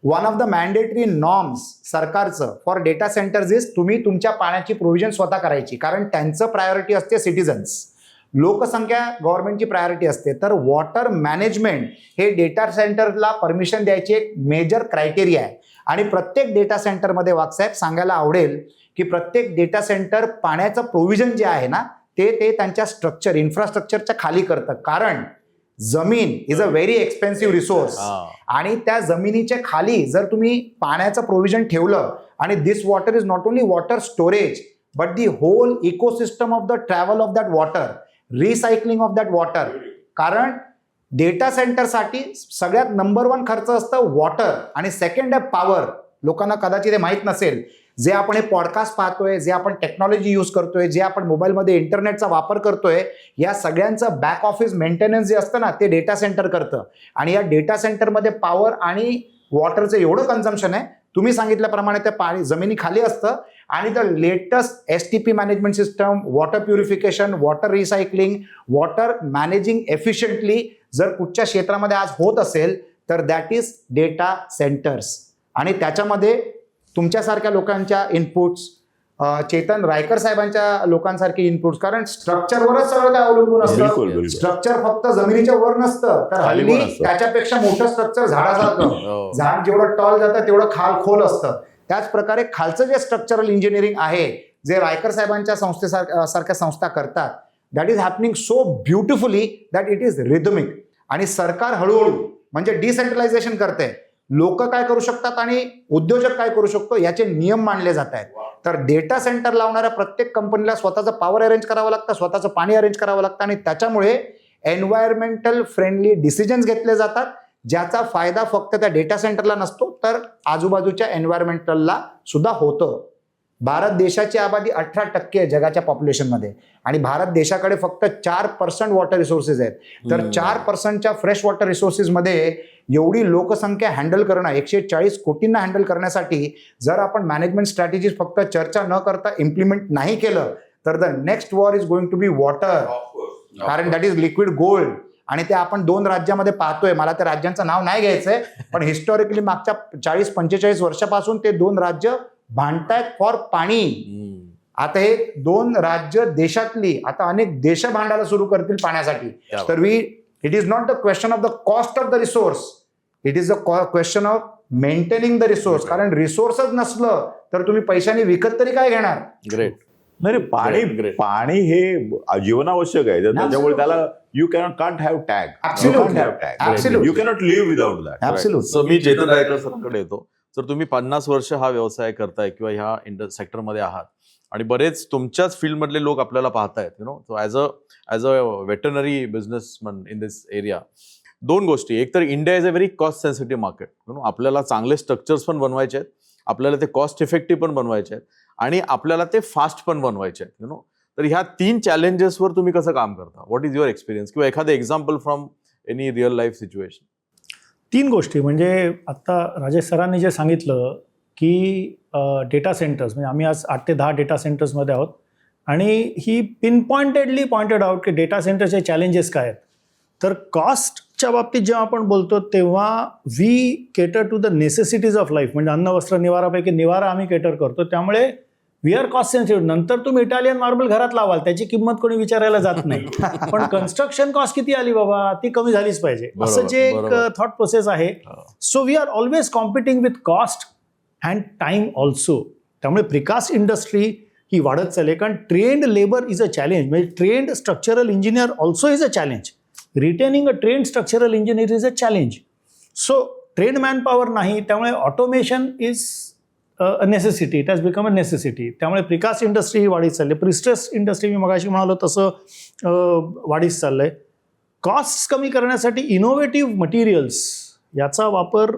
One of the mandatory norms सरकारचं फॉर डेटा सेंटर्स इज तुम्ही तुमच्या पाण्याची प्रोव्हिजन स्वतः करायची, कारण त्यांचं प्रायोरिटी असते सिटीजन्स, लोकसंख्या गव्हर्नमेंटची प्रायोरिटी असते. तर वॉटर मॅनेजमेंट हे डेटा सेंटरला परमिशन द्यायची एक मेजर क्रायटेरिया आहे. आणि प्रत्येक डेटा सेंटरमध्ये वाघसाहेब सांगायला आवडेल की प्रत्येक डेटा सेंटर पाण्याचं प्रोव्हिजन जे आहे ना ते त्यांच्या स्ट्रक्चर इन्फ्रास्ट्रक्चरच्या खाली करतं. कारण जमीन is a very expensive resource आणि त्या जमिनीच्या खाली जर तुम्ही पाण्याचं प्रोव्हिजन ठेवलं आणि this water is not only water storage but the whole ecosystem of the travel of that water, recycling of that water. कारण डेटा सेंटरसाठी सगळ्यात नंबर 1 खर्च असतं वॉटर आणि सेकंड आहे पॉवर. लोकांना कदाचित हे माहीत नसेल, जे आपण हे पॉडकास्ट पाहतोय, जे आपण टेक्नॉलॉजी यूज करतोय, जे आपण मोबाईलमध्ये इंटरनेटचा वापर करतोय, या सगळ्यांचं बॅक ऑफिस मेंटेनन्स जे असतं ना ते डेटा सेंटर करतं. आणि या डेटा सेंटरमध्ये पॉवर आणि वॉटरचं एवढं कन्झम्पशन आहे, तुम्ही सांगितल्याप्रमाणे ते पाणी जमिनी खाली असतं आणि the latest STP management system, water purification, water recycling, water managing efficiently जर कुठच्या क्षेत्रामध्ये आज होत असेल तर दॅट इज डेटा सेंटर्स. आणि त्याच्यामध्ये तुमच्यासारख्या लोकांच्या इनपुट्स, चेतन रायकर साहेबांच्या लोकांसारखे इनपुट्स, कारण स्ट्रक्चरवरच सगळं काय अवलंबून असतं. स्ट्रक्चर फक्त जमिनीच्या वर नसतं, तर हल्ली त्याच्यापेक्षा मोठं स्ट्रक्चर झाडासारखं, झाड जेवढं टॉल जातं तेवढं खाल खोल असतं. त्याच प्रकारे खालचं जे स्ट्रक्चरल इंजिनिअरिंग आहे जे रायकर साहेबांच्या संस्थेसारख्या संस्था करतात, that is happening so beautifully that it is rhythmic. आणि सरकार हळूहळू म्हणजे डिसेंट्रलायझेशन करते. लोक काय करू शकतात आणि उद्योजक काय करू शकतो याचे नियम मांडले जात आहेत. तर डेटा सेंटर लावणाऱ्या प्रत्येक कंपनीला स्वतःचं पॉवर अरेंज करावं लागतं, स्वतःचं पाणी अरेंज करावं लागतं आणि त्याच्यामुळे एन्व्हायरमेंटल फ्रेंडली डिसिजन्स घेतले जातात, ज्याचा फायदा फक्त त्या डेटा सेंटरला नसतो तर आजूबाजूच्या एन्व्हायरमेंटलला सुद्धा होतं. भारत देशाची आबादी 18% आहे जगाच्या पॉप्युलेशनमध्ये आणि भारत देशाकडे फक्त 4% वॉटर रिसोर्सेस आहेत. तर 4%च्या फ्रेश वॉटर रिसोर्सेसमध्ये एवढी लोकसंख्या हँडल करणं, 140 कोटींना हँडल करण्यासाठी जर आपण मॅनेजमेंट स्ट्रॅटेजीज फक्त चर्चा न करता इम्प्लिमेंट नाही केलं तर the next war is going to be water. कारण दॅट इज लिक्विड गोल्ड. आणि ते आपण 2 राज्यामध्ये पाहतोय. मला त्या राज्यांचं नाव नाही घ्यायचंय, पण हिस्टॉरिकली मागच्या 40-45 वर्षापासून ते 2 राज्य भांडतायत फॉर पाणी. आता हे 2 राज्य देशातली आता अनेक देश भांडायला सुरू करतील पाण्यासाठी. तर it is not the question of the cost of the resource, it is the question of maintaining the resource. कारण रिसोर्सच नसलं तर तुम्ही पैशाने विकत तरी काय घेणार. ग्रेट. नाही पाणी हे जीवनावश्यक आहे. त्याच्यामुळे त्याला you can't have tag, you cannot live without that. So मी चेतन रायकर सरांकडे येतो. तर तुम्ही 50 वर्ष हा व्यवसाय करताय किंवा ह्या सेक्टरमध्ये आहात आणि बरेच तुमच्याच फील्डमधले लोक आपल्याला पाहतायत, so as a veterinary businessman in this area, 2 गोष्टी. एक तर India is a very cost sensitive market. आपल्याला चांगले स्ट्रक्चर्स पण बनवायचे आहेत, आपल्याला ते कॉस्ट इफेक्टिव्ह पण बनवायचे आहेत आणि आपल्याला ते फास्ट पण बनवायचे आहेत. तर ह्या 3 चॅलेंजेसवर तुम्ही कसं काम करता? व्हॉट इज युअर एक्सपिरियन्स किंवा एखादं example from any real life situation? 3 गोष्टी म्हणजे आता राजेश सरांनी जे सांगितलं की डेटा सेंटर्स, म्हणजे आम्ही आज 8 ते 10 डेटा सेंटर्समध्ये आहोत आणि ही पिनपॉइंटेडली पॉइंटेड आउट की डेटा सेंटरचे चॅलेंजेस काय आहेत. तर कॉस्टच्या बाबतीत जेव्हा आपण बोलतो तेव्हा we cater to the necessities of life, म्हणजे अन्न वस्त्र निवारापैकी निवारा आम्ही केटर करतो. त्यामुळे वी आर कॉस्ट सेन्सिटिव्ह. नंतर तुम्ही इटालियन मार्बल घरात लावाल त्याची किंमत कोणी विचारायला जात नाही, पण कन्स्ट्रक्शन कॉस्ट किती आली बाबा ती कमी झालीच पाहिजे, असं जे एक थॉट प्रोसेस आहे. So we are always competing with cost and time also. त्यामुळे प्रिकास्ट इंडस्ट्री ही वाढत चालली, कारण trained labour is a challenge. म्हणजे trained structural engineer also is a challenge. Retaining a trained structural engineer is a challenge. So trained manpower नाही, त्यामुळे automation is a necessity. It has become a necessity. त्यामुळे precast industry ही वाढीत चालली. Prestress industry मी मगाशी म्हणालो तसं वाढीत चाललंय. कॉस्ट कमी करण्यासाठी इनोव्हेटिव्ह मटेरियल्स याचा वापर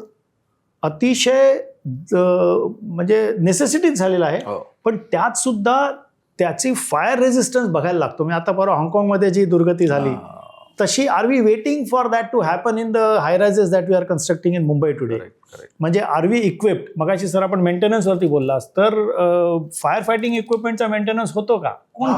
अतिशय म्हणजे नेसेसिटीच झालेला आहे. पण त्यात सुद्धा त्याची फायर रेजिस्टन्स बघायला लागतो. मी आता परवा हाँगकाँगमध्ये जी दुर्गती झाली तशी are we waiting for that to happen in the high rises that we are constructing in Mumbai today? म्हणजे आर वी इक्विप्ड? मगाशी सर आपण मेंटेनन्सवरती बोललास, तर फायर फायटिंग इक्विपमेंटचा मेंटेनन्स होतो का? कोण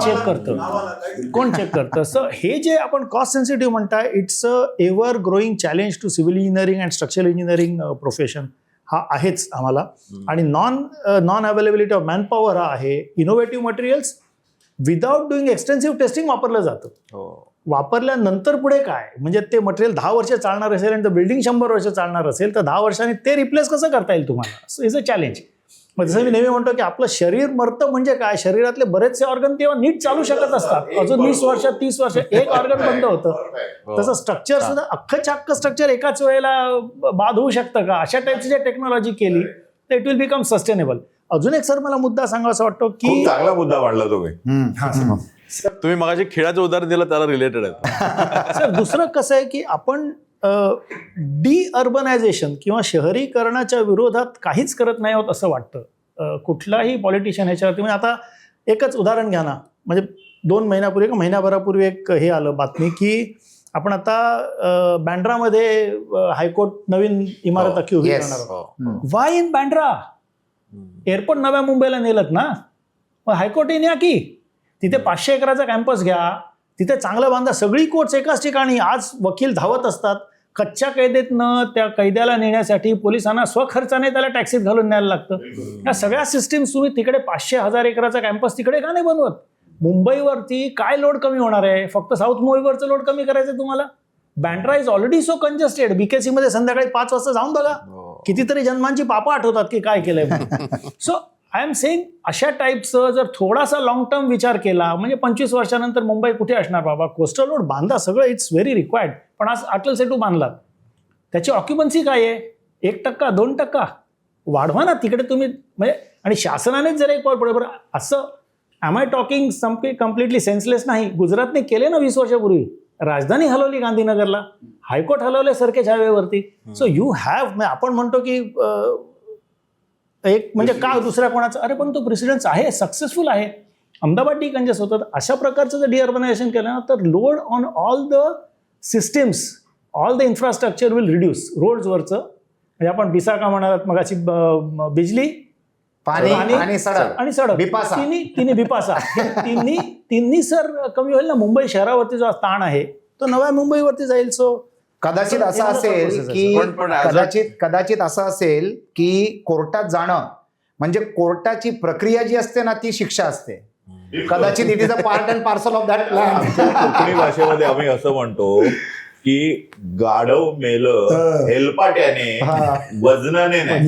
चेक करतं? सो हे जे आपण कॉस्ट सेन्सिटिव्ह म्हणताय, it's a ever growing challenge to civil engineering and structural engineering profession हा आहेच आम्हाला. आणि नॉन अवेलेबिलिटी ऑफ मॅनपॉवर हा आहे. Innovative materials without doing extensive testing वापरलं जातं. वापरल्यानंतर पुढे काय, म्हणजे ते मटेरियल 10 वर्ष चालणार असेल आणि बिल्डिंग 100 वर्ष चालणार असेल, तर 10 वर्षांनी ते रिप्लेस कसं करता येईल तुम्हाला? So is a challenge. मग जसं मी नेहमी म्हणतो की आपलं शरीर मरतं म्हणजे काय, शरीरातले बरेचसे ऑर्गन तेव्हा नीट चालू शकत असतात. अजून 20 वर्ष 30 वर्ष एक ऑर्गन बंद होतं. तसं स्ट्रक्चर सुद्धा अख्खं स्ट्रक्चर एकाच वेळेला बाद होऊ शकतं का? अशा टाईपची जे टेक्नॉलॉजी केली तर इट विल बिकम सस्टेनेबल. अजून एक सर मला मुद्दा सांगावासा वाटतो की चांगला मुद्दा मांडला तुम्ही. तुम्ही मगाशी खेळाचं उदाहरण दिलं, त्याला रिलेटेड आहे. सर दुसरं कसं आहे की आपण डी अर्बनायझेशन किंवा शहरीकरणाच्या विरोधात काहीच करत नाही आहोत असं वाटतं कुठलाही पॉलिटिशियन ह्याच्यावरती. म्हणजे आता एकच उदाहरण घ्या ना, म्हणजे 2 महिन्यापूर्वी का महिन्याभरापूर्वी एक हे आलं बातमी की आपण आता बँड्रामध्ये हायकोर्ट नवीन इमारत अख्खी उभी करणार आहोत. Y in Bandra? एअरपोर्ट नव्या मुंबईला नेलत ना, मग हायकोर्ट इन या की तिथे 500 एकराचा कॅम्पस घ्या, तिथे चांगलं बांधा. सगळी कोर्ट्स एकाच ठिकाणी. आज वकील धावत असतात. कच्च्या कैदेतनं त्या कैद्याला नेण्यासाठी पोलिसांना स्वखर्चाने त्याला टॅक्सीत घालून न्यायला लागतं. या सगळ्या सिस्टीम्स तुम्ही तिकडे 500,000 एकराचा कॅम्पस तिकडे का नाही बनवत? मुंबईवरती काय लोड कमी होणार आहे? फक्त साऊथ मुंबईवरचं लोड कमी करायचं तुम्हाला? Bandra is already so congested. BKC मध्ये संध्याकाळी 5 वाजता जाऊन बघा, कितीतरी जन्मांची पापं आठवतात की काय केलंय. सो आय एम सेइंग अशा टाईपचं जर थोडासा लॉंग टर्म विचार केला, म्हणजे 25 वर्षानंतर मुंबई कुठे असणार बाबा? कोस्टल रोड बांधा, सगळं इट्स व्हेरी रिक्वायर्ड. पण आज अटल सेतू बांधलात, त्याची ऑक्युपन्सी काय आहे? 1%, 2% वाढवा ना तिकडे तुम्ही. म्हणजे आणि शासनानेच जर एक पाऊल पुढे. बरं असं am I talking completely senseless नाही. गुजरातने केले ना 20 वर्षापूर्वी. राजधानी हलवली गांधीनगरला, हायकोर्ट हलवले सरखेज हायवेवरती. सो यू हॅव, आपण म्हणतो की एक म्हणजे का दुसऱ्या कोणाचं, अरे पण तो प्रेसिडेंट आहे, सक्सेसफुल आहे. अहमदाबाद डिकंजेस्ट होतं. अशा प्रकारचं जर डिअर्बनायझेशन केलं ना, तर load on all the systems, all the infrastructure will reduce. रोड्सवरचं म्हणजे आपण बिसाका म्हणालात मगाची, बिजली, पाणी आणि सडक, बिपासा. तिन्ही बिपासा तिन्ही सर कमी होईल ना. मुंबई शहरावरती जो ताण आहे तो नव्या मुंबईवरती जाईल. सो कदाचित असं असेल की कदाचित असं असेल की कोर्टात जाणं म्हणजे कोर्टाची प्रक्रिया जी असते ना, ती शिक्षा असते. कदाचित it is a part and parcel of that plan. Konkani भाषेमध्ये आम्ही असं म्हणतो की गाढव मेलं हेलपाट्याने, वजनाने नाही.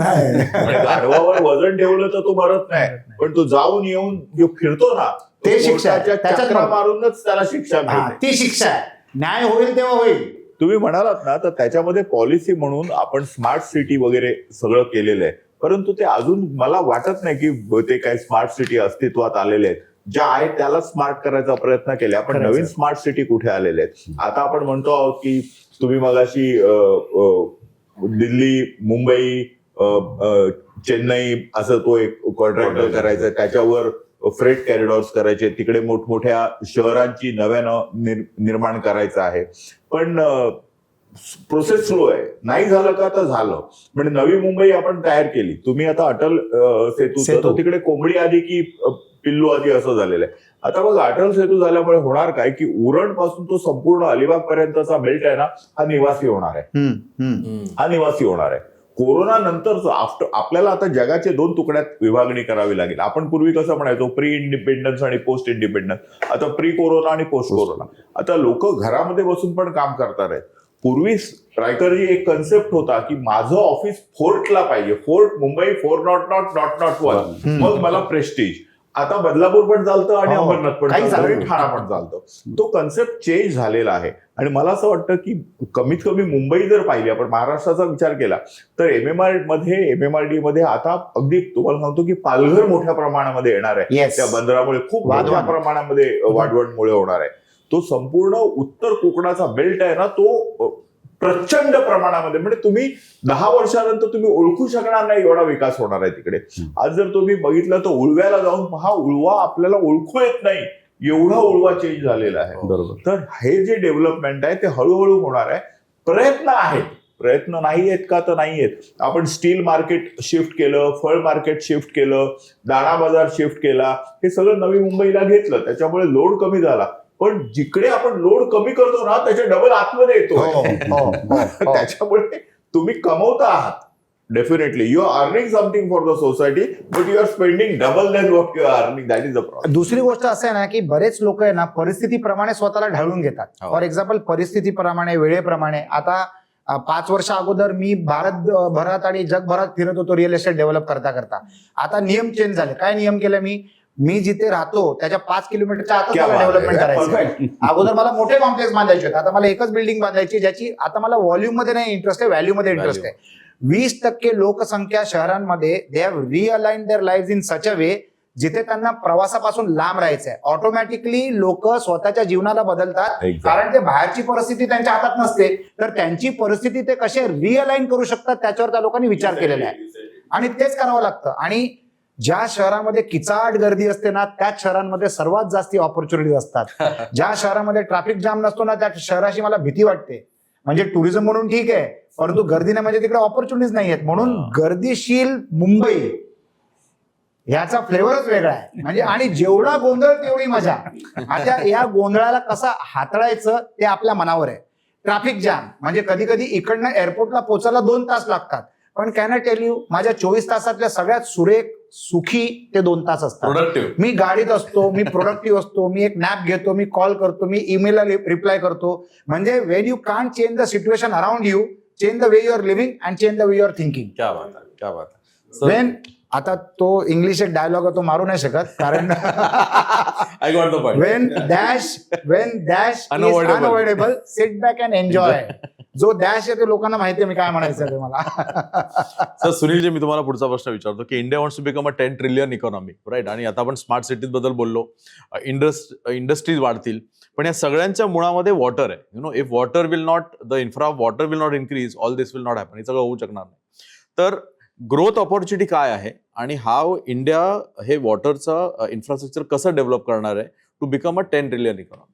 गाढवावर वजन ठेवलं तर तो मरत नाही, पण तो जाऊन येऊन जो फिरतो ना, ते शिक्षा. चक्रा मारूनच त्याला शिक्षा मिळते. ती शिक्षा आहे. न्याय होईल तेव्हा होईल. तुम्ही म्हणालात ना, तर त्याच्यामध्ये पॉलिसी म्हणून आपण स्मार्ट सिटी वगैरे सगळं केलेलं आहे. परंतु ते अजून मला वाटत नाही की ते काही स्मार्ट सिटी अस्तित्वात आलेले आहेत. ज्या आहेत त्याला स्मार्ट करायचा प्रयत्न केला. आपण नवीन स्मार्ट सिटी कुठे आलेले आहेत? आता आपण म्हणतो आहोत की तुम्ही मगाशी दिल्ली, मुंबई, चेन्नई असं तो एक कॉन्ट्रॅक्टर करायचा, त्याच्यावर फ्रेट कॉरिडॉर्स करायचे, तिकडे मोठमोठ्या शहरांची नव्यानं निर्माण करायचं आहे. पण प्रोसेस स्लो आहे. नाही झालं का तर झालं. म्हणजे नवी मुंबई आपण तयार केली. तुम्ही आता अटल सेतू, तिकडे कोंबडी आधी की पिल्लू आधी असं झालेलं आहे. आता बघा, अटल सेतू झाल्यामुळे होणार काय की उरण पासून तो संपूर्ण अलिबाग पर्यंतचा बेल्ट आहे ना, हा निवासी होणार आहे. कोरोना नंतरच आपल्याला आता जगाच्या 2 तुकड्यात विभागणी करावी लागेल. आपण पूर्वी कसं म्हणायचो, प्री इंडिपेंडन्स आणि पोस्ट इंडिपेंडन्स. आता प्री कोरोना आणि पोस्ट कोरोना. आता लोक घरामध्ये बसून पण काम करतात आहेत. पूर्वी रायकरजी एक कन्सेप्ट होता की माझं ऑफिस फोर्टला पाहिजे. फोर्ट मुंबई 400.1, मग मला प्रेस्टीज. आता बदलापूर पण चालतं आणि अमरनाथ पण चालतं आणि ठाणा पण चालतं. तो कन्सेप्ट चेंज झालेला आहे. आणि मला असं वाटतं की कमीत कमी मुंबई जर पाहिली, आपण महाराष्ट्राचा विचार केला तर MMRD मध्ये आता अगदी तुम्हाला सांगतो की पालघर मोठ्या प्रमाणामध्ये येणार आहे. त्या बंदरामुळे खूप मोठ्या प्रमाणामध्ये वाढवणमुळे होणार आहे. तो संपूर्ण उत्तर कोकणाचा बेल्ट आहे ना, तो प्रचंड प्रमाणामध्ये, म्हणजे तुम्ही 10 वर्षानंतर तुम्ही ओळखू शकणार नाही एवढा विकास होणार आहे तिकडे. आज जर तुम्ही बघितलं तर उळव्याला जाऊन पहा, उळवा आपल्याला ओळखू येत नाही एवढा उळवा चेंज झालेला आहे. बरोबर. तर हे जे डेव्हलपमेंट आहे ते हळूहळू होणार आहे. प्रयत्न आहेत, प्रयत्न नाही आहेत का तर नाही आहेत. आपण स्टील मार्केट शिफ्ट केलं, फळ मार्केट शिफ्ट केलं, दाणा बाजार शिफ्ट केला, हे सगळं नवी मुंबईला घेतलं, त्याच्यामुळे लोड कमी झाला. पण जिकडे आपण लोड कमी करतो ना त्याच्या डबल आतमध्ये येतो. त्याच्यामुळे तुम्ही कमवता आहात. Definitely you are earning something for the society, but you are spending double than what you are earning. That is the problem. दुसरी गोष्ट असं आहे ना की बरेच लोक आहे ना परिस्थितीप्रमाणे स्वतःला ढाळून घेतात. हो. फॉर एक्झाम्पल परिस्थितीप्रमाणे, वेळेप्रमाणे. आता 5 वर्ष अगोदर मी भारतभरात आणि जगभरात फिरत होतो रिअल एस्टेट डेव्हलप करता करता. आता नियम चेंज झाले. काय नियम केले मी जिथे राहतो त्याच्या 5 किलोमीटरच्या आत डेव्हलपमेंट करायचं. अगोदर मला मोठे कॉम्प्लेक्स बांधायचे होते, आता मला एकच बिल्डिंग बांधायची ज्याची आता मला व्हॉल्यूम मध्ये नाही इंटरेस्ट आहे, व्हॅल्यू मध्ये इंटरेस्ट आहे. 20% लोकसंख्या शहरांमध्ये they have realigned their live in such a way जिथे त्यांना प्रवासापासून लांब राहायचंय. ऑटोमॅटिकली लोक स्वतःच्या जीवनाला बदलतात, कारण ते बाहेरची परिस्थिती त्यांच्या हातात नसते. तर त्यांची परिस्थिती ते कसे रिअलाइन करू शकतात त्याच्यावर त्या लोकांनी विचार केलेला आहे आणि तेच करावं लागतं. आणि ज्या शहरामध्ये किचाट गर्दी असते ना त्याच शहरांमध्ये सर्वात जास्ती ऑपॉर्च्युनिटीज असतात. ज्या शहरामध्ये ट्रॅफिक जाम नसतो ना त्या शहराशी मला भीती वाटते. म्हणजे टुरिझम म्हणून ठीक आहे, परंतु गर्दी नाही म्हणजे तिकडे ऑपॉर्च्युनिटीज नाही आहेत. म्हणून गर्दीशील मुंबई ह्याचा फ्लेवरच वेगळा आहे. म्हणजे आणि जेवढा गोंधळ तेवढी मजा. आता या गोंधळाला कसं हाताळायचं ते आपल्या मनावर आहे. ट्रॅफिक जॅम म्हणजे कधी कधी इकडनं एअरपोर्टला पोहोचायला 2 तास लागतात, पण कॅन आय टेल यू माझ्या 24 तासातल्या सगळ्यात सुरेख सुखी ते 2 तास असतात. प्रोडक्टिव्ह. मी गाडीत असतो, मी प्रोडक्टिव्ह असतो, मी एक नॅप घेतो, मी कॉल करतो, मी ईमेलला रिप्लाय करतो. म्हणजे when you can't change the situation around you, change the way you are living and change the way you are thinking. क्या बात आहे, क्या बात आहे. वेन आता तो इंग्लिश एक डायलॉग आहे तो मारू नाही शकत कारण I got the point. when dash is Unavoidable. unavoidable, sit back and enjoy. जो डॅश आहे ते लोकांना माहिती आहे मी काय म्हणायचं ते मला. सर सुनीलजी, मी तुम्हाला पुढचा प्रश्न विचारतो की India wants to become a 10 trillion economy, right? आणि आता आपण स्मार्ट सिटीज बद्दल बोललो, इंडस्ट्रीज वाढतील, पण या सगळ्यांच्या मुळामध्ये वॉटर आहे. You know, if water will not, the infra of water will not increase, all this will not happen. हे सगळं होऊ शकणार नाही. तर ग्रोथ ऑपॉर्च्युनिटी काय आहे आणि हाव इंडिया हे वॉटरचं इन्फ्रास्ट्रक्चर कसं डेव्हलप करणार आहे to become a 10 trillion economy?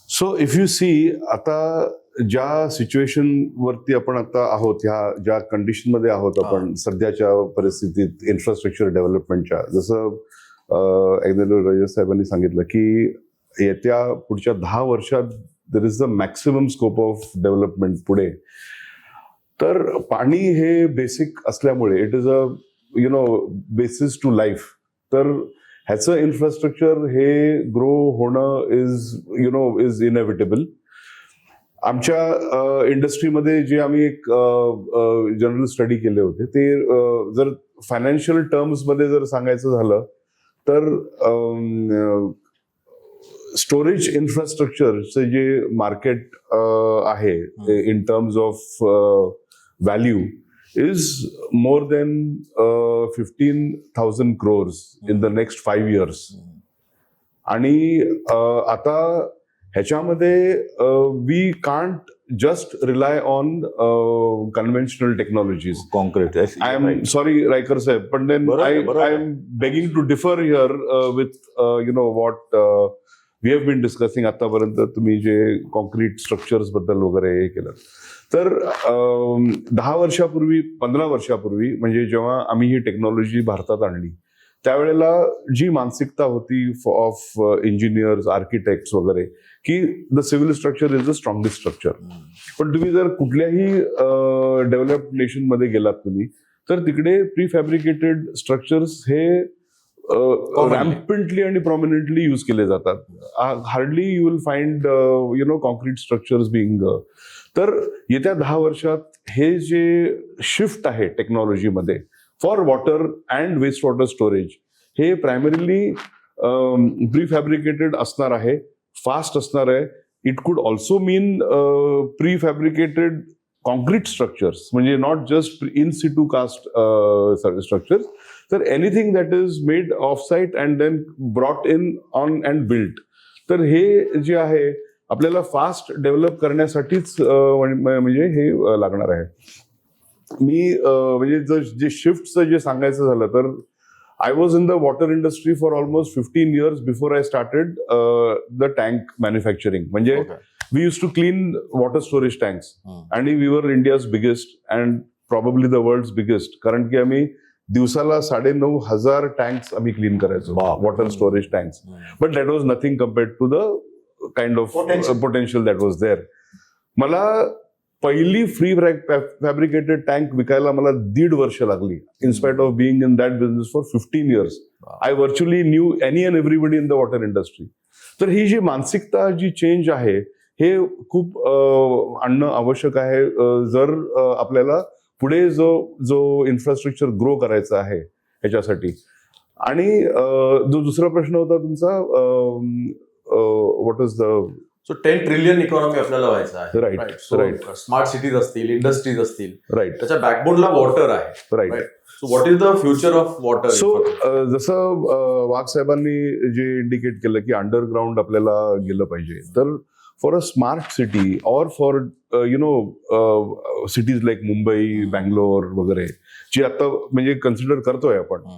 So if you see, आता ज्या सिच्युएशन वरती आपण आता आहोत, ह्या ज्या कंडिशन मध्ये आहोत आपण सध्याच्या परिस्थितीत इन्फ्रास्ट्रक्चर डेव्हलपमेंटच्या, जसं रजत साहेबांनी सांगितलं की येत्या पुढच्या 10 वर्षात there is the maximum scope of development पुढे. तर पाणी हे बेसिक असल्यामुळे it is a basis to life. तर ह्याचं इन्फ्रास्ट्रक्चर हे ग्रो होणं इज इनएव्हिटेबल. आमच्या इंडस्ट्रीमध्ये जे आम्ही एक जनरल स्टडी केले होते ते जर फायनान्शियल टर्म्समध्ये जर सांगायचं झालं तर स्टोरेज इन्फ्रास्ट्रक्चरचे जे मार्केट आहे in terms of value is more than 15,000 crores in the next 5 years. आणि आता ह्याच्यामध्ये we can't just rely on conventional technologies. Concrete. I am sorry Raikar साहेब, पण then I am begging to differ here with what we have been discussing आतापर्यंत. तुम्ही जे concrete structures बद्दल वगैरे हे केलं, तर 10 वर्षापूर्वी 15 वर्षापूर्वी म्हणजे जेव्हा आम्ही ही टेक्नॉलॉजी भारतात आणली त्यावेळेला जी मानसिकता होती ऑफ इंजिनियर्स, आर्किटेक्ट्स वगैरे की the civil structure is the strongest structure. पण तुम्ही जर कुठल्याही डेव्हलप्ड नेशनमध्ये गेलात तुम्ही तर तिकडे प्रीफॅब्रिकेटेड स्ट्रक्चर्स हे रॅम्पंटली आणि प्रॉमिनंटली यूज केले जातात. Hardly you will find concrete structures being. तर येत्या 10 वर्षात हे जे शिफ्ट आहे टेक्नॉलॉजीमध्ये for water and waste water storage हे प्रायमरीली प्रीफॅब्रिकेटेड असणार आहे, फास्ट असणार आहे. It could also mean prefabricated concrete structures, म्हणजे not just in situ cast structures. तर anything that is made off site and then brought in on and built. तर हे जे आहे आपल्याला फास्ट डेव्हलप करण्यासाठीच म्हणजे हे लागणार आहे. मी म्हणजे जे शिफ्टचं जे सांगायचं झालं तर I was in the water industry for almost 15 years before I started the tank manufacturing. म्हणजे Okay. we used to clean water storage tanks and we were India's biggest and probably the world's biggest. कारण की आम्ही दिवसाला 9,500 tanks आम्ही clean करायचो, Wow. Water storage tanks. But that was nothing compared to the kind of potential that was there. मला पहिली free fabricated tank विकायला मला 1.5 वर्ष लागली, in spite of being in that business for 15 years. I virtually new any and everybody in the water industry. तर ही जी मानसिकता जी change आहे हे खूप आणणं आवश्यक आहे जर आपल्याला पुढे जो इन्फ्रास्ट्रक्चर ग्रो करायचा आहे ह्याच्यासाठी. आणि जो दुसरा प्रश्न होता तुमचा, what is the so 10 trillion economy आपल्याला व्हायचं आहे. Right, right. स्मार्ट सिटीज असतील, इंडस्ट्रीज असतील, राईट त्याच्या बॅकबोनला वॉटर आहे. Right. So what is the future of water? So जसं वाघ साहेबांनी जे इंडिकेट केलं की अंडरग्राऊंड आपल्याला गेलं पाहिजे, तर फॉर अ स्मार्ट सिटी और for cities like Mumbai, Bangalore वगैरे, जी आता म्हणजे कन्सिडर करतोय आपण,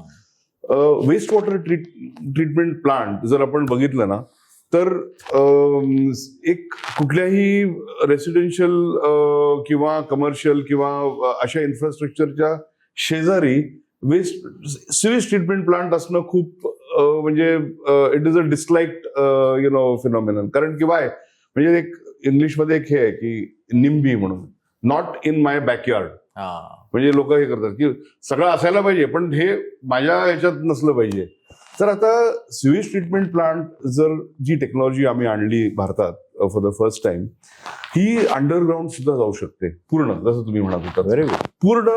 वेस्ट वॉटर ट्रीटमेंट प्लांट जर आपण बघितलं ना, तर एक कुठल्याही रेसिडेन्शियल किंवा कमर्शियल किंवा अशा इन्फ्रास्ट्रक्चरच्या शेजारी सिवेज ट्रीटमेंट प्लांट असणं खूप म्हणजे it is a disliked phenomenal. कारण की वाय, म्हणजे एक इंग्लिशमध्ये एक हे आहे की निम्बी म्हणून, नॉट इन माय बॅकयार्ड. म्हणजे लोक हे करतात की सगळं असायला पाहिजे पण हे माझ्या ह्याच्यात नसलं पाहिजे. तर आता सिवेज ट्रीटमेंट प्लांट जर जी टेक्नॉलॉजी आम्ही आणली भारतात for the first time, he underground सुद्धा जाऊ शकते पूर्ण, जसं तुम्ही म्हणत होता. Very good. पूर्ण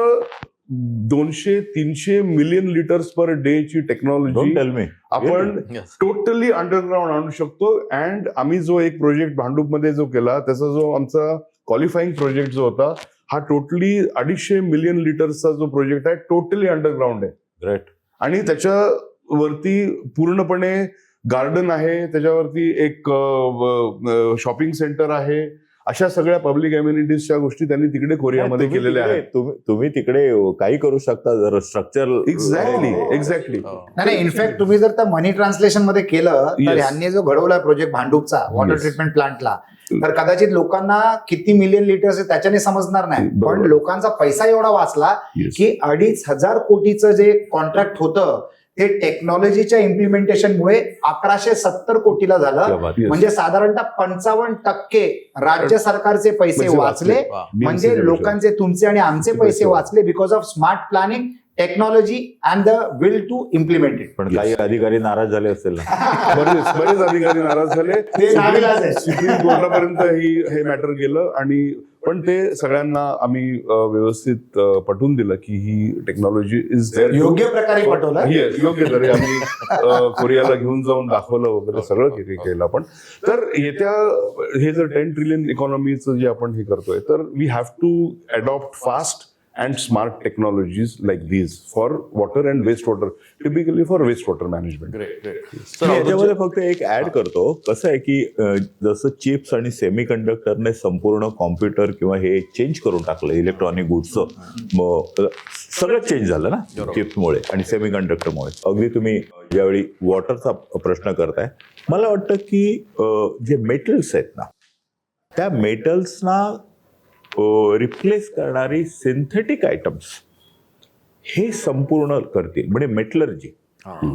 200-300 मिलियन लिटर्स पर डे ची टेक्नॉलॉजी आपण टोटली अंडरग्राऊंड आणू शकतो. अँड आम्ही जो एक प्रोजेक्ट भांडूपमध्ये जो केला, त्याचा जो आमचा क्वालिफाईंग प्रोजेक्ट जो होता, हा टोटली 250 मिलियन लिटर्सचा जो प्रोजेक्ट आहे, टोटली अंडरग्राऊंड आहे. ग्रेट. आणि त्याच्यावरती पूर्णपणे गार्डन आहे, त्याच्यावरती एक शॉपिंग सेंटर आहे. अशा सगळ्या पब्लिक अम्युनिटीजच्या गोष्टी त्यांनी तिकडे कोरियामध्ये केलेल्या आहेत. तुम्ही तिकडे काही करू शकता जर स्ट्रक्चर. एक्झॅक्टली. नाही, इनफॅक्ट तुम्ही जर त्या मनी ट्रान्सलेशन मध्ये केलं तर Yes. ह्यांनी जो घडवला प्रोजेक्ट भांडूपचा वॉटर Yes. ट्रीटमेंट प्लांटला, तर कदाचित लोकांना किती मिलियन लिटर्स आहे त्याच्याने समजणार नाही, बरोबर. पण लोकांचा पैसा एवढा वाचला की 2,500 कोटीचं जे कॉन्ट्रॅक्ट होतं ते टेक्नॉलॉजीच्या इम्प्लिमेंटेशनमुळे 1,170 कोटीला झालं. म्हणजे साधारणतः 55% राज्य सरकारचे पैसे वाचले. म्हणजे लोकांचे, तुमचे आणि आमचे पैसे वाचले because of smart planning, technology and the will to implement it. पण काही अधिकारी नाराज झाले असतील ना. बरेच अधिकारी नाराज झाले. ते नाविलाज आहे. सुप्रीम कोर्टापर्यंत हे मॅटर गेलं. आणि पण ते सगळ्यांना आम्ही व्यवस्थित पटवून दिलं की ही टेक्नॉलॉजी इज देअर. योग्य प्रकारे पटवलं. योग्य तरी आम्ही कोरियाला घेऊन जाऊन दाखवलं वगैरे सगळं केलं आपण. तर येत्या हे जर 10 ट्रिलियन इकॉनॉमीचं जे आपण हे करतोय, तर we have to adopt fast and smart technologies like these for water and wastewater, typically for wastewater management. मी याच्यामध्ये फक्त एक ऍड करतो. कसं आहे की जसं चिप्स आणि सेमीकंडक्टरने संपूर्ण कॉम्प्युटर किंवा हे चेंज करून टाकलं, इलेक्ट्रॉनिक गुड्सचं, मग सगळं चेंज झालं ना चिप्समुळे आणि सेमीकंडक्टरमुळे. अगदी तुम्ही ज्यावेळी वॉटरचा प्रश्न करताय, मला वाटतं की जे मेटल्स आहेत ना, त्या मेटल्सना रिप्लेस करणारी सिंथेटिक आयटम्स हे संपूर्ण करतील, म्हणजे मेटलर्जी.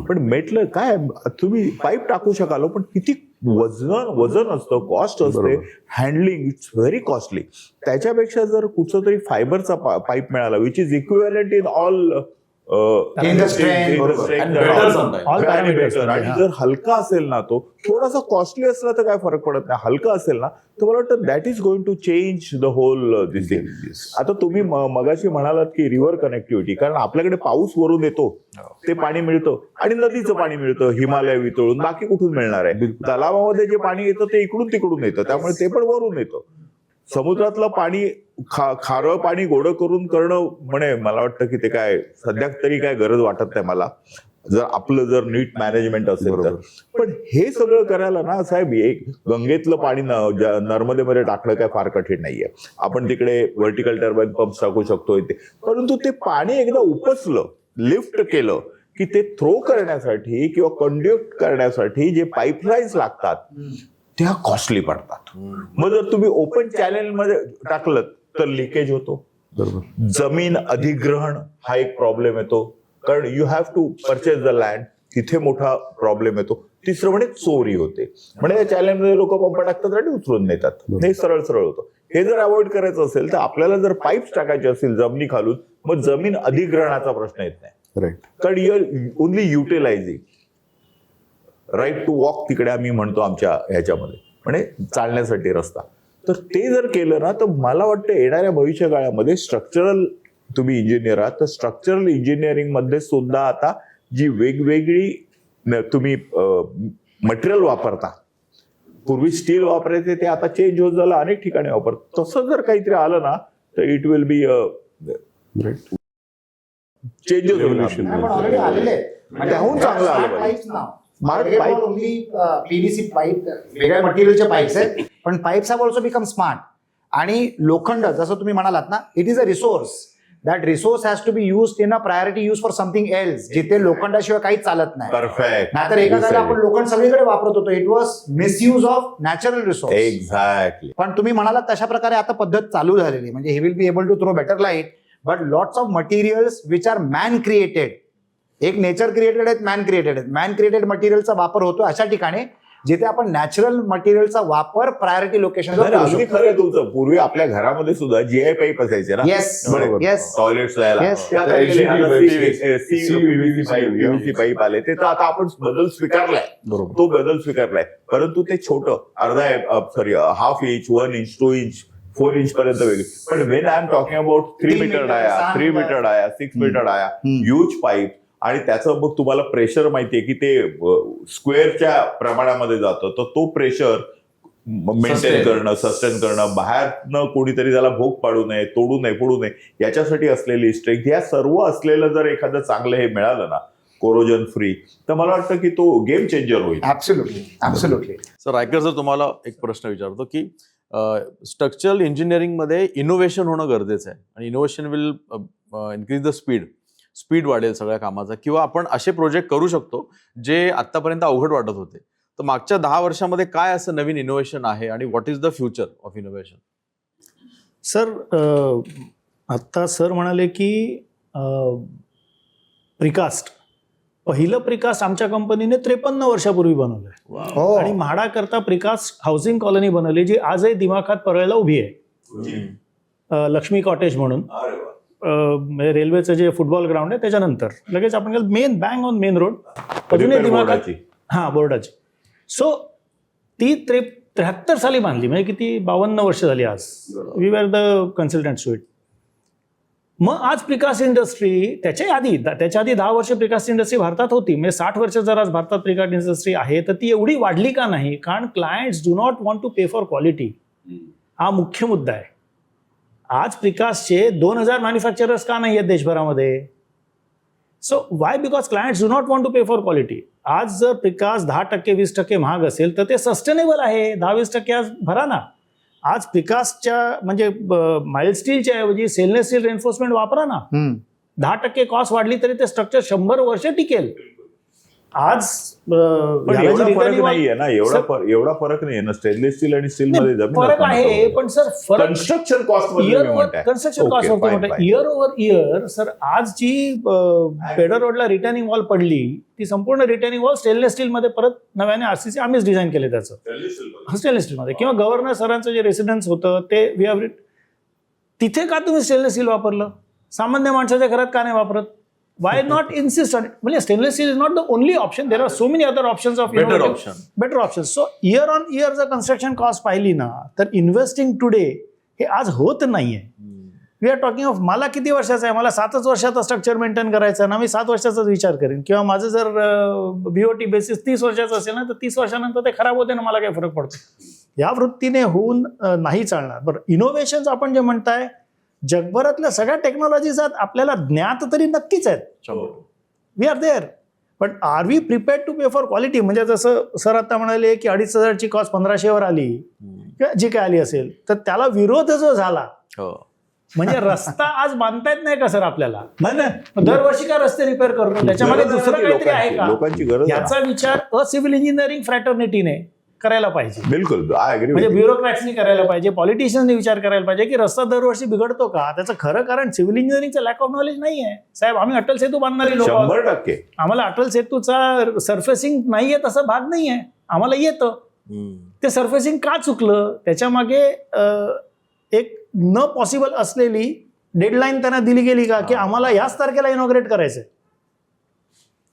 पण मेटलर काय, तुम्ही पाईप टाकू शकाल पण किती वजन असतं, कॉस्ट असते, हँडलिंग इट्स व्हेरी कॉस्टली. त्याच्यापेक्षा जर कुठचा तरी फायबरचा पाईप मिळाला which is equivalent in all आणि जर हलका असेल ना, तो थोडासा कॉस्टली असला तर काय फरक पडत नाही, हलका असेल ना तर मला वाटतं that is going to change the whole this thing. आता तुम्ही मगाशी म्हणालात की रिव्हर कनेक्टिव्हिटी, कारण आपल्याकडे पाऊस वरून येतो, ते पाणी मिळतं आणि नदीचं पाणी मिळतं हिमालय वितळून, बाकी कुठून मिळणार आहे? तलावामध्ये जे पाणी येतं ते इकडून तिकडून येतं, त्यामुळे ते पण वरून येतं. समुद्रातलं पाणी खारं पाणी गोडं करणं म्हणे, मला वाटतं की ते काय सध्या तरी काय गरज वाटत नाही मला, जर आपलं जर नीट मॅनेजमेंट असेल तर. पण हे सगळं करायला ना साहेब, एक गंगेतलं पाणी नर्मदेमध्ये टाकणं काय फार कठीण नाहीये. आपण तिकडे व्हर्टिकल टर्बाईन पंप्स टाकू शकतो, परंतु ते पाणी एकदा उपसलं, लिफ्ट केलं की ते थ्रो करण्यासाठी किंवा कंड्युक्ट करण्यासाठी जे पाईपलाईन्स लागतात त्या कॉस्टली पडतात. मग जर तुम्ही ओपन चॅनेल मध्ये टाकलं तर लिकेज होतो. बरोबर. जमीन अधिग्रहण हा एक प्रॉब्लेम येतो, कारण you have to purchase the land, तिथे मोठा प्रॉब्लेम येतो. तिसरं म्हणजे चोरी होते. म्हणजे त्या चॅलेंजमध्ये लोक पंप टाकतात आणि उचलून नेतात. हे सरळ सरळ होतं. हे जर अवॉइड करायचं असेल तर आपल्याला जर पाईप्स टाकायचे असतील जमिनी खालून, मग जमीन अधिग्रहणाचा प्रश्न येत नाही. राईट. कारण you are only utilising right to walk, तिकडे आम्ही म्हणतो आमच्या ह्याच्यामध्ये, म्हणजे चालण्यासाठी रस्ता. तर ते जर केलं ना तर मला वाटतं येणाऱ्या भविष्य काळामध्ये स्ट्रक्चरल, तुम्ही इंजिनियर आहात तर स्ट्रक्चरल इंजिनिअरिंग मध्ये सुद्धा आता जी वेगवेगळी तुम्ही मटेरियल वापरता, पूर्वी स्टील वापरायचे ते आता चेंज होत झालं, अनेक ठिकाणी वापरतात. तसं जर काहीतरी आलं ना तर it will be changes Revolution. Already आलेले आहेत. त्याहून चांगलं आलं पाहिजे. Smart pipe only PVC pipe, वेगळ्या मटेरियलचे पाईप्स आहेत, पण pipes have also become smart. आणि लोखंड जसं तुम्ही म्हणालात ना, it is a resource. That resource has to be used in a priority use for something else, जिथे लोखंडाशिवाय काही चालत नाही. परफेक्ट. नाहीतर एका जागा आपण लोखंड सगळीकडे वापरत होतो. It was misuse of natural resource. Exactly. पण तुम्ही म्हणालात तशा प्रकारे आता पद्धत चालू झालेली, म्हणजे he will be able to throw better light, but lots of materials which are man created. एक नेचर क्रिएटेड आहेत, मॅन क्रिएटेड आहेत. मॅन क्रिएटेड मटेरियलचा वापर होतो अशा ठिकाणी जिथे आपण नॅचरल मटेरियलचा वापर प्रायोरिटी लोकेशन. अगदी खरं आहे तुमचं. पूर्वी आपल्या घरामध्ये सुद्धा जीआय पाईप असायचे ना. येस बरोबर. Yes toilets Yes. PVC pipe आले, ते तर आता आपण बदल स्वीकारलाय. बरोबर. तो बदल स्वीकारलाय, परंतु ते छोटं half inch, 1 inch, 2 inch, 4 inch पर्यंत वेगळे. पण when I am talking about 3 metre dia, 3 metre dia, 6 metre dia, huge pipe, आणि त्याचं मग तुम्हाला प्रेशर माहितीये की ते स्क्वेअरच्या प्रमाणामध्ये जातं, तर तो प्रेशर मेंटेन करणं, सस्टेन करणं, बाहेरनं कोणीतरी त्याला भोग पाडू नये, तोडू नये, फोडू नये, याच्यासाठी असलेली स्ट्रेंथ, या सर्व असलेलं जर एखादं चांगलं हे मिळालं ना, कोरोजन फ्री, तर मला वाटतं की तो गेम चेंजर होईल. Absolutely absolutely. Sir Raikar sir, तुम्हाला एक प्रश्न विचारतो की स्ट्रक्चरल इंजिनिअरिंगमध्ये इनोव्हेशन होणं गरजेचं आहे, आणि innovation will increase the speed वाढेल सगळ्या कामाचा, किंवा आपण असे प्रोजेक्ट करू शकतो जे आतापर्यंत अवघड वाटत होते. तर मागच्या 10 वर्षामध्ये काय असं नवीन इनोव्हेशन आहे, आणि what is the future of innovation? Sir, आत्ता सर म्हणाले की प्रिकास्ट, पहिलं प्रिकास्ट आमच्या कंपनीने 53 वर्षापूर्वी बनवलंय. हो. आणि म्हाडाकरता प्रिकास्ट हाऊसिंग कॉलनी बनवली, जी आजही दिमाखात परळला उभी आहे. लक्ष्मी कॉटेज म्हणून, रेल्वेचं जे फुटबॉल ग्राउंड आहे त्याच्यानंतर लगेच आपण main bang on main road, अजूनही दिमाखात. हां, बोर्डाची. सो ती 73 साली बांधली, म्हणजे किती 52 वर्ष झाली आज. We were the consultant to it. मग आज प्रिकास्ट इंडस्ट्री, त्याच्या आधी 10 वर्ष प्रिकास्ट इंडस्ट्री भारतात होती, म्हणजे 60 वर्ष जर आज भारतात प्रिकास्ट इंडस्ट्री आहे, तर ती एवढी वाढली का नाही? कारण clients do not want to pay for quality. हा मुख्य मुद्दा आहे. आज प्रिकास्टचे 2000 मॅन्युफॅक्चरर्स का नाही आहेत देशभरामध्ये? So why? Because clients do not want to pay for quality. आज जर प्रिकास्ट 10%, 20% महाग असेल तर ते सस्टेनेबल आहे. 10-20% आज भरा ना. आज प्रिकास्टच्या म्हणजे माइल्ड स्टीलच्या ऐवजी स्टेनलेस स्टील रेन्फोर्समेंट वापरा ना. 10% कॉस्ट वाढली तरी ते स्ट्रक्चर 100 वर्ष टिकेल. आज एवढा फरक नाहीये ना, एवढा फरक नाहीये ना स्टेनलेस स्टील आणि स्टील मध्ये. फरक आहे, पण सर फरक कन्स्ट्रक्शन कॉस्ट कन्स्ट्रक्शन कॉस्ट मोठं इयर ओव्हर इयर. सर आज जी पेडर रोडला रिटर्निंग वॉल पडली, ती संपूर्ण रिटर्निंग वॉल स्टेनलेस स्टील मध्ये परत नव्याने आरसीसी आम्हीच डिझाईन केले त्याचं, स्टेनलेस स्टील मध्ये. किंवा गव्हर्नर सरांचं जे रेसिडेन्स होतं ते तिथे का तुम्ही स्टेनलेस स्टील वापरलं? सामान्य माणसाच्या घरात का नाही वापरत? Why not insist on it? म्हणजे stainless steel is not the only option. There are so many other options of better option. So year on year जर कन्स्ट्रक्शन कॉस्ट पाहिली ना, तर इन्व्हेस्टिंग टुडे हे आज होत नाहीये. वी आर टॉकिंग ऑफ, मला किती वर्षाचं आहे, मला 7 वर्षाचा स्ट्रक्चर मेंटेन करायचं आहे ना, मी 7 वर्षाचाच विचार करेन. किंवा माझं जर बीओटी बेसिस 30 वर्षाचं असेल ना, तर 30 वर्षानंतर ते खराब होते ना, मला काय फरक पडतो? या वृत्तीने होऊन नाही चालणार. बरं, इनोव्हेशन्स आपण जे म्हणताय, जगभरातल्या सगळ्या टेक्नॉलॉजीज आपल्याला ज्ञात तरी नक्कीच आहेत. We are there, but are we prepared to pay for quality? म्हणजे जसं सर आता म्हणाले की 2500ची कॉस्ट 1500 वर आली, किंवा जी काय आली असेल, तर त्याला विरोध जो झाला म्हणजे रस्ता आज बांधता येत नाही का सर आपल्याला? नाही दरवर्षी का रस्ते रिपेअर करतो? त्याच्यामध्ये गरज आहे दुसरं ती काहीतरी आहे का? लोकांची गरज आहे. याचा विचार सिव्हिल इंजिनिअरिंग फ्रॅटर्निटीने करायला पाहिजे. बिलकुल आय अग्री. म्हणजे ब्युरोक्रॅट्सनी करायला पाहिजे, पॉलिटिशियन्सनी विचार करायला पाहिजे की रस्ता दरवर्षी बिघडतो का? त्याचं खरं कारण सिव्हिल इंजिनिअरिंगचं लॅक ऑफ नॉलेज नाही आहे साहेब. आम्ही अटल सेतू बांधणारी लोक, 100%. आम्हाला अटल सेतूचा सर्फेसिंग नाही येत असं भाग नाही आहे, आम्हाला येतं. ते सर्फेसिंग का चुकलं त्याच्या मागे एक न पॉसिबल असलेली डेडलाईन त्यांना दिली गेली का की आम्हाला याच तारखेला इनॉग्रेट करायचंय.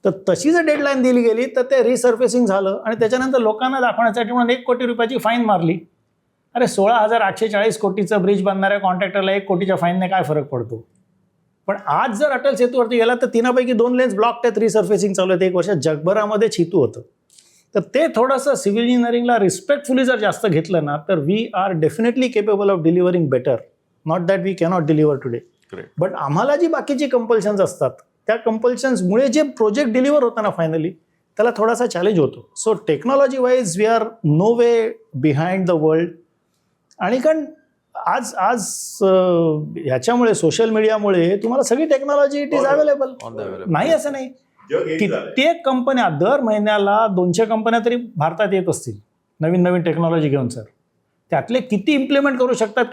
तर तशी जर डेडलाईन दिली गेली तर ते रिसर्फेसिंग झालं आणि त्याच्यानंतर लोकांना दाखवण्यासाठी म्हणून 1 कोटी रुपयाची फाईन मारली. अरे 16,840 कोटीचं ब्रिज बांधणाऱ्या कॉन्ट्रॅक्टरला 1 कोटीच्या फाईनने काय फरक पडतो? पण आज जर अटल सेतूवरती गेला तर 3पैकी 2 लेन्स ब्लॉक आहेत, रिसर्फेसिंग चालू आहेत 1 वर्ष. जगभरामध्ये छितू होतं. तर ते थोडंसं सिव्हिल इंजिनिअरिंगला रिस्पेक्टफुली जर जास्त घेतलं ना तर we are definitely capable of delivering better. Not that we cannot deliver today. But आम्हाला जी बाकीची कंपल्शन्स असतात त्या कंपल्शन्समुळे जे प्रोजेक्ट डिलिव्हर होतं ना फायनली त्याला थोडासा चॅलेंज होतो. So technology wise we are no way behind the world. आणि कारण आज आज ह्याच्यामुळे सोशल मीडियामुळे तुम्हाला सगळी टेक्नॉलॉजी इट इज अवेलेबल. नाही असं नाही. कित्येक कंपन्या दर महिन्याला 200 कंपन्या तरी भारतात येत असतील नवीन नवीन टेक्नॉलॉजी घेऊन सर. त्यातले किती इम्प्लिमेंट करू शकतात,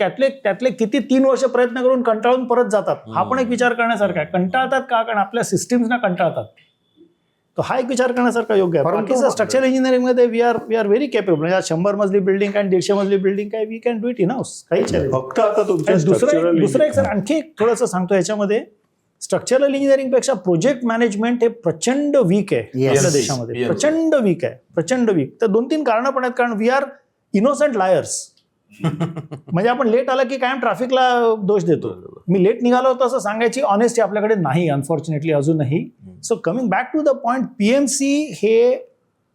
त्यातले किती 3 वर्ष प्रयत्न करून कंटाळून परत जातात. हा पण एक विचार करण्यासारखा आहे. कंटाळतात का? कारण आपल्या सिस्टीम्सना कंटाळतात. तर हा एक विचार करण्यासारखा योग्य आहे. बाकीचं स्ट्रक्चरल इंजिनिअरिंगमध्ये वी आर व्हेरी केपेबल. म्हणजे 100 मजली बिल्डिंग आणि 150 मजली बिल्डिंग काय we can do it in house. काही चॅलेंज फक्त आता तुमच्या दुसरं एक सर आणखी एक थोडंसं सांगतो याच्यामध्ये. स्ट्रक्चरल इंजिनिअरिंगपेक्षा प्रोजेक्ट मॅनेजमेंट हे प्रचंड वीक आहे आपल्या देशामध्ये. प्रचंड वीक आहे, प्रचंड वीक. तर 2-3 कारणं पण आहेत. कारण वी आर इनोसंट लायर्स. म्हणजे आपण लेट आला की कायम ट्रॅफिकला दोष देतो. मी लेट निघालो होतो असं सांगायची ऑनेस्टी आपल्याकडे नाही अनफॉर्च्युनेटली अजूनही. So coming back to the point, PMC हे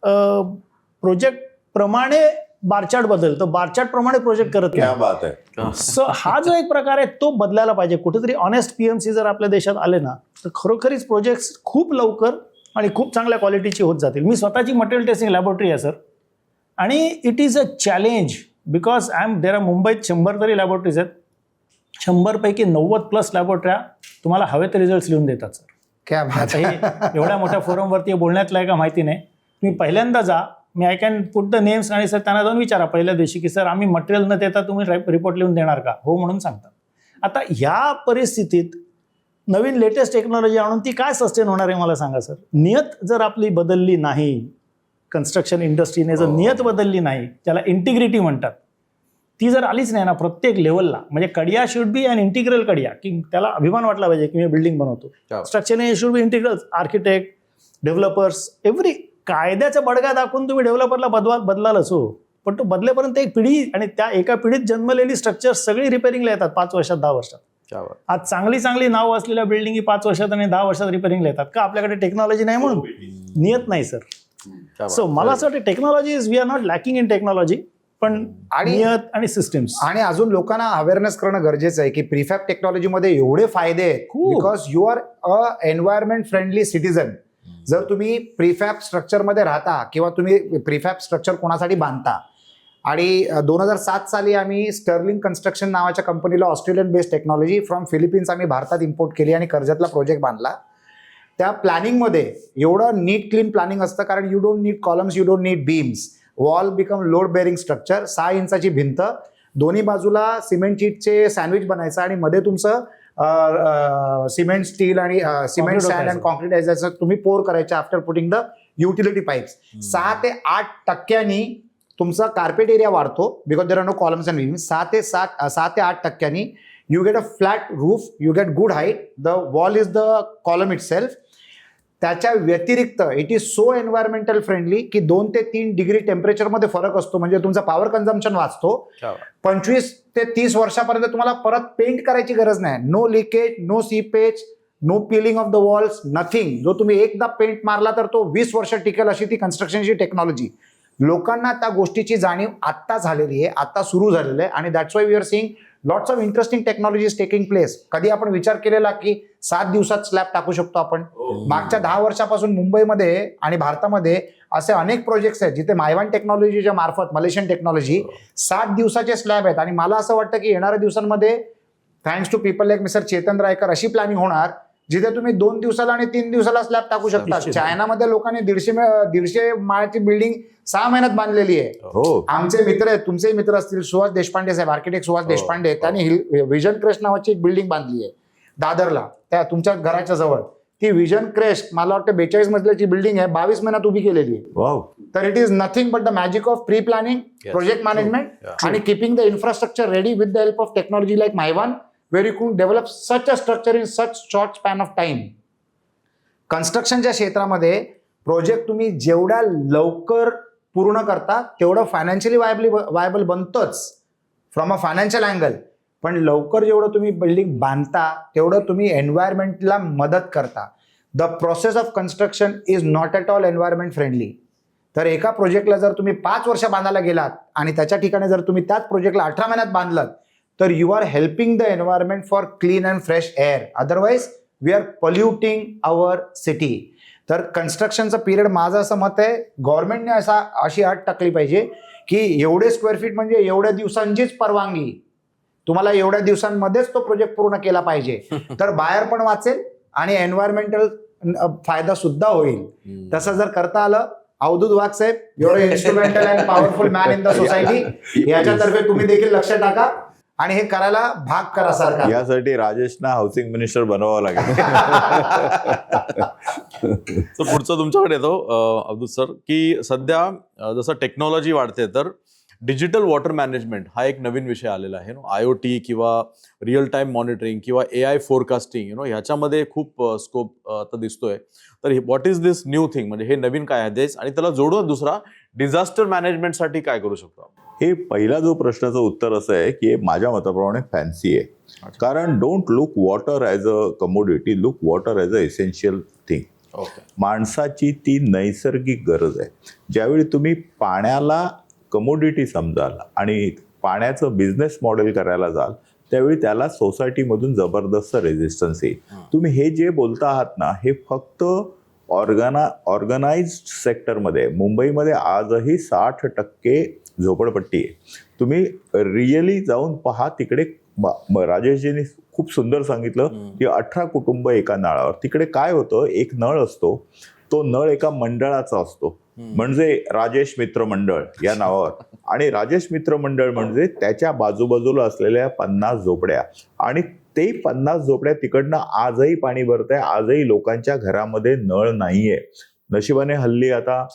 प्रोजेक्ट प्रमाणे बारचार्ट बदलतं, बारचार्ट प्रमाणे प्रोजेक्ट करत क्या नाही. बात आहे. सो हा जो एक प्रकार आहे तो बदलायला पाहिजे. कुठेतरी ऑनेस्ट पीएमसी जर आपल्या देशात आले ना तर खरोखरीच प्रोजेक्ट्स खूप लवकर आणि खूप चांगल्या क्वालिटीची होत जातील. मी स्वतःची मटेरियल टेस्टिंग लॅबोरेटरी आहे सर आणि it is a challenge because there R मुंबईत 100 तरी लॅबोरेटरीज आहेत. 100पैकी 90+ लॅबोरेटऱ्या तुम्हाला हवे ते रिझल्ट लिहून देतात सर. क्या आता हे एवढ्या मोठ्या फोरमवरती बोलण्यातलं आहे का माहिती नाही. तुम्ही पहिल्यांदा जा, मी I can put the names आणि सर त्यांना जाऊन विचारा पहिल्या दिवशी की सर आम्ही मटेरियल न देता तुम्ही रिपोर्ट लिहून देणार का? हो म्हणून सांगतात. आता ह्या परिस्थितीत नवीन लेटेस्ट टेक्नॉलॉजी आणून ती काय सस्टेन होणार आहे मला सांगा सर. नियत जर आपली बदलली नाही, कन्स्ट्रक्शन इंडस्ट्रीने जर नियत बदलली नाही, त्याला इंटिग्रिटी म्हणतात, ती जर आलीच नाही ना प्रत्येक लेवलला, म्हणजे Kadiya should be an integral Kadiya, की त्याला अभिमान वाटला पाहिजे की मी बिल्डिंग बनवतो. स्ट्रक्चरने should be integral. Architect, developers, every कायद्याचा बडगा दाखवून तुम्ही डेव्हलपरला बदलालच हो, पण तो बदलेपर्यंत एक पिढी आणि त्या एका पिढीत जन्मलेली स्ट्रक्चर सगळी रिपेअरिंगला येतात 5 वर्षात 10 वर्षात. आज चांगली चांगली नाव असलेल्या बिल्डिंगी 5 वर्षात आणि 10 वर्षात रिपेअरिंगला येतात का? आपल्याकडे टेक्नॉलॉजी नाही म्हणून, नियत नाही सर. सो मला असं वाटतं technology is we are not lacking in technology, पण नियत आणि सिस्टम्स आणि अजून लोकांना अवेअरनेस करणं गरजेचं आहे की प्रीफॅब टेक्नॉलॉजीमध्ये एवढे फायदे आहेत because you are a environment friendly citizen. जर तुम्ही प्रीफॅब स्ट्रक्चरमध्ये राहता किंवा तुम्ही प्रीफॅब स्ट्रक्चर कोणासाठी बांधता, आणि 2007 साली आम्ही स्टर्लिंग कन्स्ट्रक्शन नावाच्या कंपनीला Australian based technology from Philippines आम्ही भारतात इम्पोर्ट केली आणि कर्जतला प्रोजेक्ट बांधला. त्या प्लॅनिंगमध्ये एवढं नीट क्लीन प्लॅनिंग असतं कारण you don't need columns, you don't need beams. Wall become load bearing structure. 6 इंचाची भिंत, दोन्ही बाजूला सिमेंट शीटचे सँडविच बनायचं आणि मध्ये तुमचं सिमेंट स्टील आणि सिमेंट सँड अँड कॉन्क्रीटायझरचं तुम्ही पोर करायचं after putting the utility pipes. 6 ते 8% तुमचा कार्पेट एरिया वाढतो because there are no columns and beams. 6 ते 8% you get a flat roof, you get good height, the wall is the column itself. त्याच्या व्यतिरिक्त it is so environmental friendly की 2 ते 3 degree टेम्परेचरमध्ये फरक असतो, म्हणजे तुमचा पॉवर कन्झम्पशन वाचतो. 25 ते 30 वर्षापर्यंत तुम्हाला परत पेंट करायची गरज नाही. No leakage, no seepage, no peeling of the walls, nothing. जो तुम्ही एकदा पेंट मारला तर तो 20 वर्ष टिकेल अशी ती कन्स्ट्रक्शनची टेक्नॉलॉजी. लोकांना त्या गोष्टीची जाणीव आत्ता झालेली आहे, आत्ता सुरू झालेलं आहे आणि that's why we are seeing lots of interesting technologies taking place. कधी आपण विचार केलेला की 7 दिवसात स्लॅब टाकू शकतो आपण? मागच्या 10 वर्षापासून मुंबईमध्ये आणि भारतामध्ये असे अनेक प्रोजेक्ट्स आहेत जिथे मायवान टेक्नॉलॉजीच्या मार्फत, मलेशियन टेक्नॉलॉजी 7 दिवसाचे स्लॅब आहेत. आणि मला असं वाटतं की येणाऱ्या दिवसांमध्ये thanks to people like mister Chetan Raikar अशी प्लॅनिंग होणार जिथे तुम्ही 2 दिवसाला आणि 3 दिवसाला स्लॅब टाकू शकता. निश्चित. चायनामध्ये लोकांनी 150 माळ्याची बिल्डिंग 6 महिन्यात बांधलेली आहे. हो. आमचे मित्र आहेत, तुमचे मित्र असतील, सुहास देशपांडे साहेब, आर्किटेक्ट सुहास देशपांडे, त्यांनी विजन क्रेस्ट नावाची एक बिल्डिंग बांधली आहे दादरला, त्या तुमच्या घराच्या जवळ. ती विजन क्रेस्ट मला वाटतं 42 मजल्याची बिल्डिंग आहे, 22 महिन्यात उभी केलेली आहे. वाव. तर it is nothing but the magic of pre planning, project management आणि keeping the infrastructure ready with the help of technology like Mivan, where you can develop such a structure in such short span of time. कन्स्ट्रक्शनच्या क्षेत्रामध्ये project तुम्ही जेवढ्या लवकर पूर्ण करता तेवढं financially viable बनतंच फ्रॉम अ फायनान्शियल अँगल, पण लवकर जेवढं तुम्ही बिल्डिंग बांधता तेवढं तुम्ही एन्व्हायरमेंटला मदत करता. The process of construction is not at all environment friendly. तर एका प्रोजेक्टला जर तुम्ही 5 वर्ष बांधायला गेलात आणि त्याच्या ठिकाणी जर तुम्ही त्याच प्रोजेक्टला 18 महिन्यात बांधलात तर you are helping the environment for clean and fresh air. Otherwise we are polluting our city. तर कन्स्ट्रक्शनचं पिरियड माझं असं मत आहे गव्हर्नमेंटने अशी अट टाकली पाहिजे की एवढे स्क्वेअर फीट म्हणजे एवढ्या दिवसांचीच परवानगी, तुम्हाला एवढ्या दिवसांमध्येच तो प्रोजेक्ट पूर्ण केला पाहिजे. तर बाहेर पण वाचेल आणि एन्व्हायरमेंटल फायदा सुद्धा होईल. तसं जर करता आलं, अवधूत वाघ साहेब, एवढे instrumental and powerful man in the society, याच्यातर्फे तुम्ही देखील लक्ष टाका आणि हे करायला भाग करा सरकार. यासाठी राजेशना हाऊसिंग मिनिस्टर बनवावं लागेल. तर पुढचं तुमच्याकडे येतो अब्दुल सर, की सध्या जसं टेक्नॉलॉजी वाढते तर डिजिटल वॉटर मॅनेजमेंट हा एक नवीन विषय आलेला आहे. IoT किंवा रिअल टाइम मॉनिटरिंग किंवा AI फोरकास्टिंग ह्याच्यामध्ये खूप स्कोप आता दिसतोय. तर what is this new thing, म्हणजे हे नवीन काय आहे देश, आणि त्याला जोडून दुसरा डिझास्टर मॅनेजमेंटसाठी काय करू शकतो? हे पहिला जो प्रश्नाचं उत्तर असं आहे की माझ्या मताप्रमाणे फॅन्सी आहे. कारण don't look water as a commodity, look water as a essential thing. माणसाची ती नैसर्गिक गरज आहे. ज्यावेळी तुम्ही पाण्याला कमोडिटी समजाल आणि पाण्याचं बिझनेस मॉडेल करायला जाल त्यावेळी त्याला सोसायटीमधून जबरदस्त रेझिस्टन्स येईल. तुम्ही हे जे बोलता आहात ना, हे फक्त ऑर्गनाइज्ड सेक्टरमध्ये, मुंबईमध्ये आजही 60% झोपडपट्टी आहे. तुम्ही रिअली जाऊन पहा तिकडे. राजेशजींनी खूप सुंदर सांगितलं की 18 कुटुंब एका नळावर. तिकडे काय होतं, एक नळ असतो, तो नळ एका मंडळाचा असतो, म्हणजे राजेश मित्र मंडळ या नावावर. आणि राजेश मित्र मंडळ म्हणजे त्याच्या बाजूबाजूला असलेल्या 50 झोपड्या, आणि ते 50 झोपड्या तिकडनं आजही पाणी भरतंय. आजही लोकांच्या घरामध्ये नळ नाहीये. नशिबाने हल्ली आता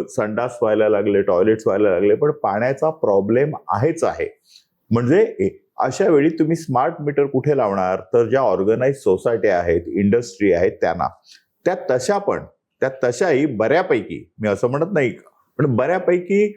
संडास व्हायला लागले, टॉयलेट्स व्हायला लागले, पण पाण्याचा प्रॉब्लेम आहेच आहे. म्हणजे अशा वेळी तुम्ही स्मार्ट मीटर कुठे लावणार, तर ज्या ऑर्गनाइज सोसायटी आहेत, इंडस्ट्री आहेत त्यांना. त्या तशाही बऱ्यापैकी, मी असं म्हणत नाही, पण बऱ्यापैकी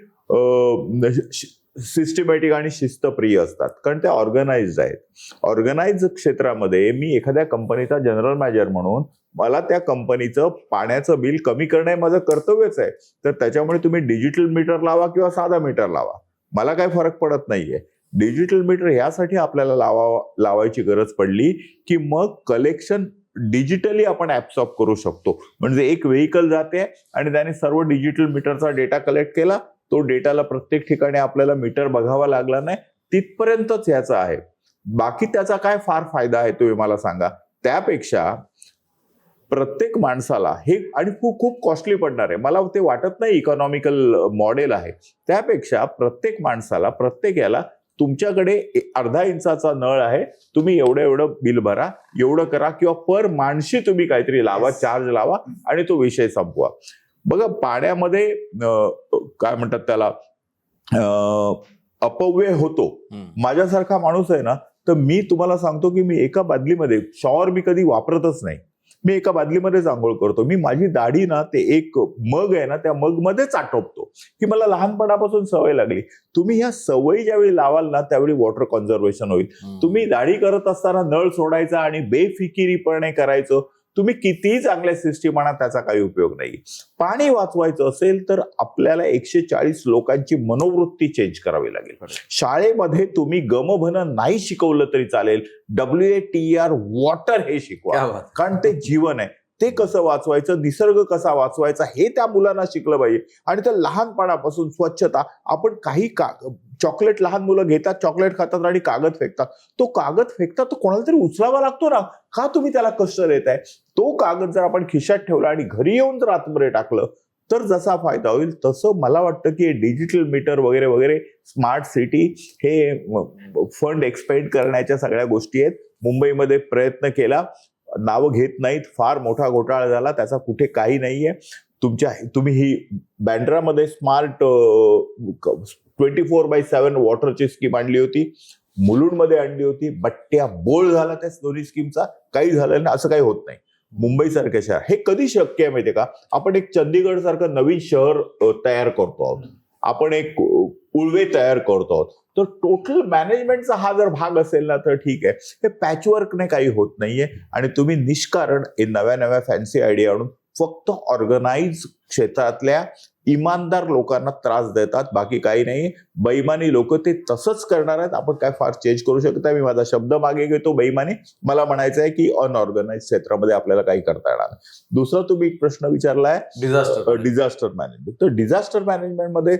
सिस्टमॅटिक आणि शिस्तप्रिय असतात, कारण ते ऑर्गनाइज्ड आहेत. ऑर्गनाइज क्षेत्रामध्ये मी एखाद्या कंपनीचा जनरल मॅनेजर म्हणून मला त्या कंपनीचं पाण्याचं बिल कमी करणं हे माझं कर्तव्यच आहे. तर त्याच्यामुळे तुम्ही डिजिटल मीटर लावा किंवा साधा मीटर लावा, मला काही फरक पडत नाहीये. डिजिटल मीटर ह्यासाठी आपल्याला लावायची गरज पडली की मग कलेक्शन डिजिटली आपण ऍब्सॉर्ब करू शकतो. म्हणजे एक व्हेकल जाते आणि त्याने सर्व डिजिटल मीटरचा डेटा कलेक्ट केला, तो डेटाला प्रत्येक ठिकाणी आपल्याला मीटर बघावा लागला नाही, तिथपर्यंतच याचा आहे. बाकी त्याचा काय फार फायदा आहे तुम्ही मला सांगा. त्यापेक्षा प्रत्येक माणसाला हे, आणि खूप कॉस्टली पडणार आहे, मला ते वाटत नाही इकॉनॉमिकल मॉडेल आहे. त्यापेक्षा प्रत्येक माणसाला, प्रत्येक याला तुमच्याकडे 1/2 इंचाचा नळ आहे, तुम्ही एवढं बिल भरा, एवढं करा, किंवा पर माणशी तुम्ही काहीतरी लावा, चार्ज लावा आणि तो विषय संपवा. बघा पाण्यामध्ये काय म्हणतात त्याला, अपव्यय होतो. माझ्यासारखा माणूस आहे ना, तर मी तुम्हाला सांगतो की मी एका बादलीमध्ये, शॉवर मी कधी वापरतच नाही, मी एका बादलीमध्येच आंघोळ करतो. मी माझी दाढी ना, ते एक मग आहे ना, त्या मग मध्येच आटोपतो, की मला लहानपणापासून सवय लागली. तुम्ही ह्या सवयी ज्यावेळी लावाल ना त्यावेळी वॉटर कन्झर्वेशन होईल. तुम्ही दाढी करत असताना नळ सोडायचा आणि बेफिकिरीपणे करायचं, तुम्ही कितीही चांगल्या सिस्टीम आणा, त्याचा काही उपयोग नाही. पाणी वाचवायचं असेल तर आपल्याला 140 लोकांची मनोवृत्ती चेंज करावी लागेल. शाळेमध्ये तुम्ही गमभन नाही शिकवलं तरी चालेल, WATR वॉटर हे शिकवा, कारण ते जीवन आहे. ते कसं वाचवायचं, निसर्ग कसा वाचवायचा हे त्या मुलांना शिकलं पाहिजे. आणि त्या लहानपणापासून स्वच्छता, आपण काही चॉकलेट लहान मुलं घेतात, चॉकलेट खातात आणि कागद फेकतात. तो कागद फेकतात तो कोणाला तरी उचलावा लागतो ना. का तुम्ही त्याला कष्ट देताय? तो कागद जर आपण खिशात ठेवला आणि घरी येऊन जर आतमध्ये टाकलं तर जसा फायदा होईल तसं मला वाटतं की डिजिटल मीटर वगैरे वगैरे, स्मार्ट सिटी, हे फंड एक्सपेंड करण्याच्या सगळ्या गोष्टी आहेत. मुंबईमध्ये प्रयत्न केला, नावं घेत नाहीत, फार मोठा घोटाळा झाला, त्याचा कुठे काही नाहीये. तुम्ही ही बँड्रामध्ये स्मार्ट 24/7 वॉटरची स्कीम आणली होती, मुलुंडमध्ये आणली होती, बट्ट्या बोळ झाला त्या दोन्ही स्कीमचा, काही झालं नाही. असं काही होत नाही. मुंबई सारख्या शहर हे कधी शक्य आहे माहितीये का? आपण एक चंदीगड सारखं नवीन शहर तयार करतो आहोत, आपण एक उळवे तयार करतो आहोत. तर टोटल मॅनेजमेंटचा हा जर भाग असेल ना तर ठीक आहे. हे पॅचवर्कने काही होत नाहीये आणि तुम्ही निष्कारण नव्या नव्या फॅन्सी आयडिया आणून फक्त ऑर्गनाइज क्षेत्रातल्या इमानदार लोकांना त्रास देतात, बाकी काही नाही. बेईमानी लोक ते तसंच करणार आहेत. आपण काय फार चेंज करू शकत नाही. मी माझा शब्द मागे घेतो, बेईमानी. मला म्हणायचं आहे की अनऑर्गनाइज क्षेत्रामध्ये आपल्याला काही करता येणार नाही. दुसरा तुम्ही एक प्रश्न विचारलाय, डिझास्टर मॅनेजमेंट. तर डिझास्टर मॅनेजमेंटमध्ये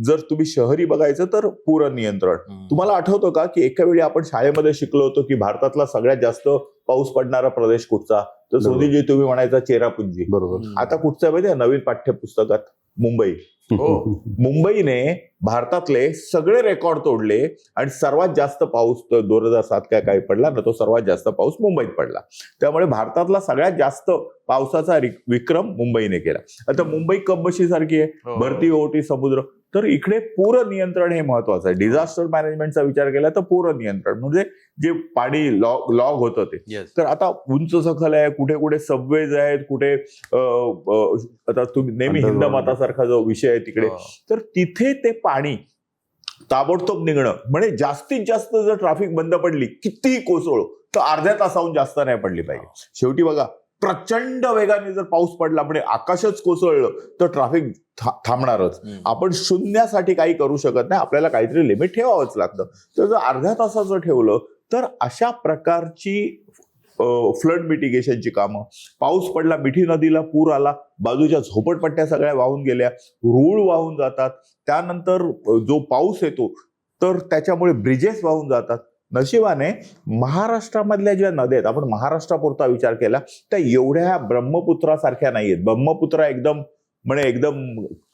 जर तुम्ही शहरी बघायचं तर पूर नियंत्रण. तुम्हाला आठवतं का की एका वेळी आपण शाळेमध्ये शिकलो होतो की भारतातला सगळ्यात जास्त पाऊस पडणारा प्रदेश कुठचा? तर सोनीजी तुम्ही म्हणायचा चेरापुंजी. बरोबर. आता कुठचा माहिती आहे? नवीन पाठ्यपुस्तकात मुंबई. मुंबईने भारतातले सगळे रेकॉर्ड तोडले आणि सर्वात जास्त पाऊस 2007 काय पडला ना, तो सर्वात जास्त पाऊस मुंबईत पडला. त्यामुळे भारतातला सगळ्यात जास्त पावसाचा विक्रम मुंबईने केला. आता मुंबई कपबशी सारखी आहे, भरती ओहोटी समुद्र. तर इकडे पूर नियंत्रण हे महत्वाचं आहे. डिझास्टर मॅनेजमेंटचा विचार केला तर पूर नियंत्रण म्हणजे जे पाणी लॉग होतं ते. तर आता उंच सखल आहे, कुठे कुठे सबवेज आहेत, कुठे आता तुम्ही नेहमी हिंदमाता सारखा जो विषय आहे तिकडे, तर तिथे ते पाणी ताबडतोब निघणं. म्हणजे जास्तीत जास्त जर ट्रॅफिक बंद पडली, कितीही कोसळो, तर अर्ध्या तासाहून जास्त नाही पडली पाहिजे. शेवटी बघा, प्रचंड वेगाने जर पाऊस पडला, म्हणजे आकाशच कोसळलं, तर ट्रॅफिक थांबणारच. आपण शून्यासाठी काही करू शकत नाही, आपल्याला काहीतरी लिमिट ठेवावंच लागतं. तर जर अर्ध्या तासाचं ठेवलं तर अशा प्रकारची फ्लड मिटिगेशनची कामं. पाऊस पडला, मिठी नदीला पूर आला, बाजूच्या झोपडपट्ट्या सगळ्या वाहून गेल्या, रूळ वाहून जातात. त्यानंतर जो पाऊस येतो तर त्याच्यामुळे ब्रिजेस वाहून जातात. नशिबाने महाराष्ट्रामधल्या ज्या नद्या आहेत, आपण महाराष्ट्रापुरता विचार केला, त्या एवढ्या ब्रह्मपुत्रासारख्या नाहीयेत. ब्रह्मपुत्रा एकदम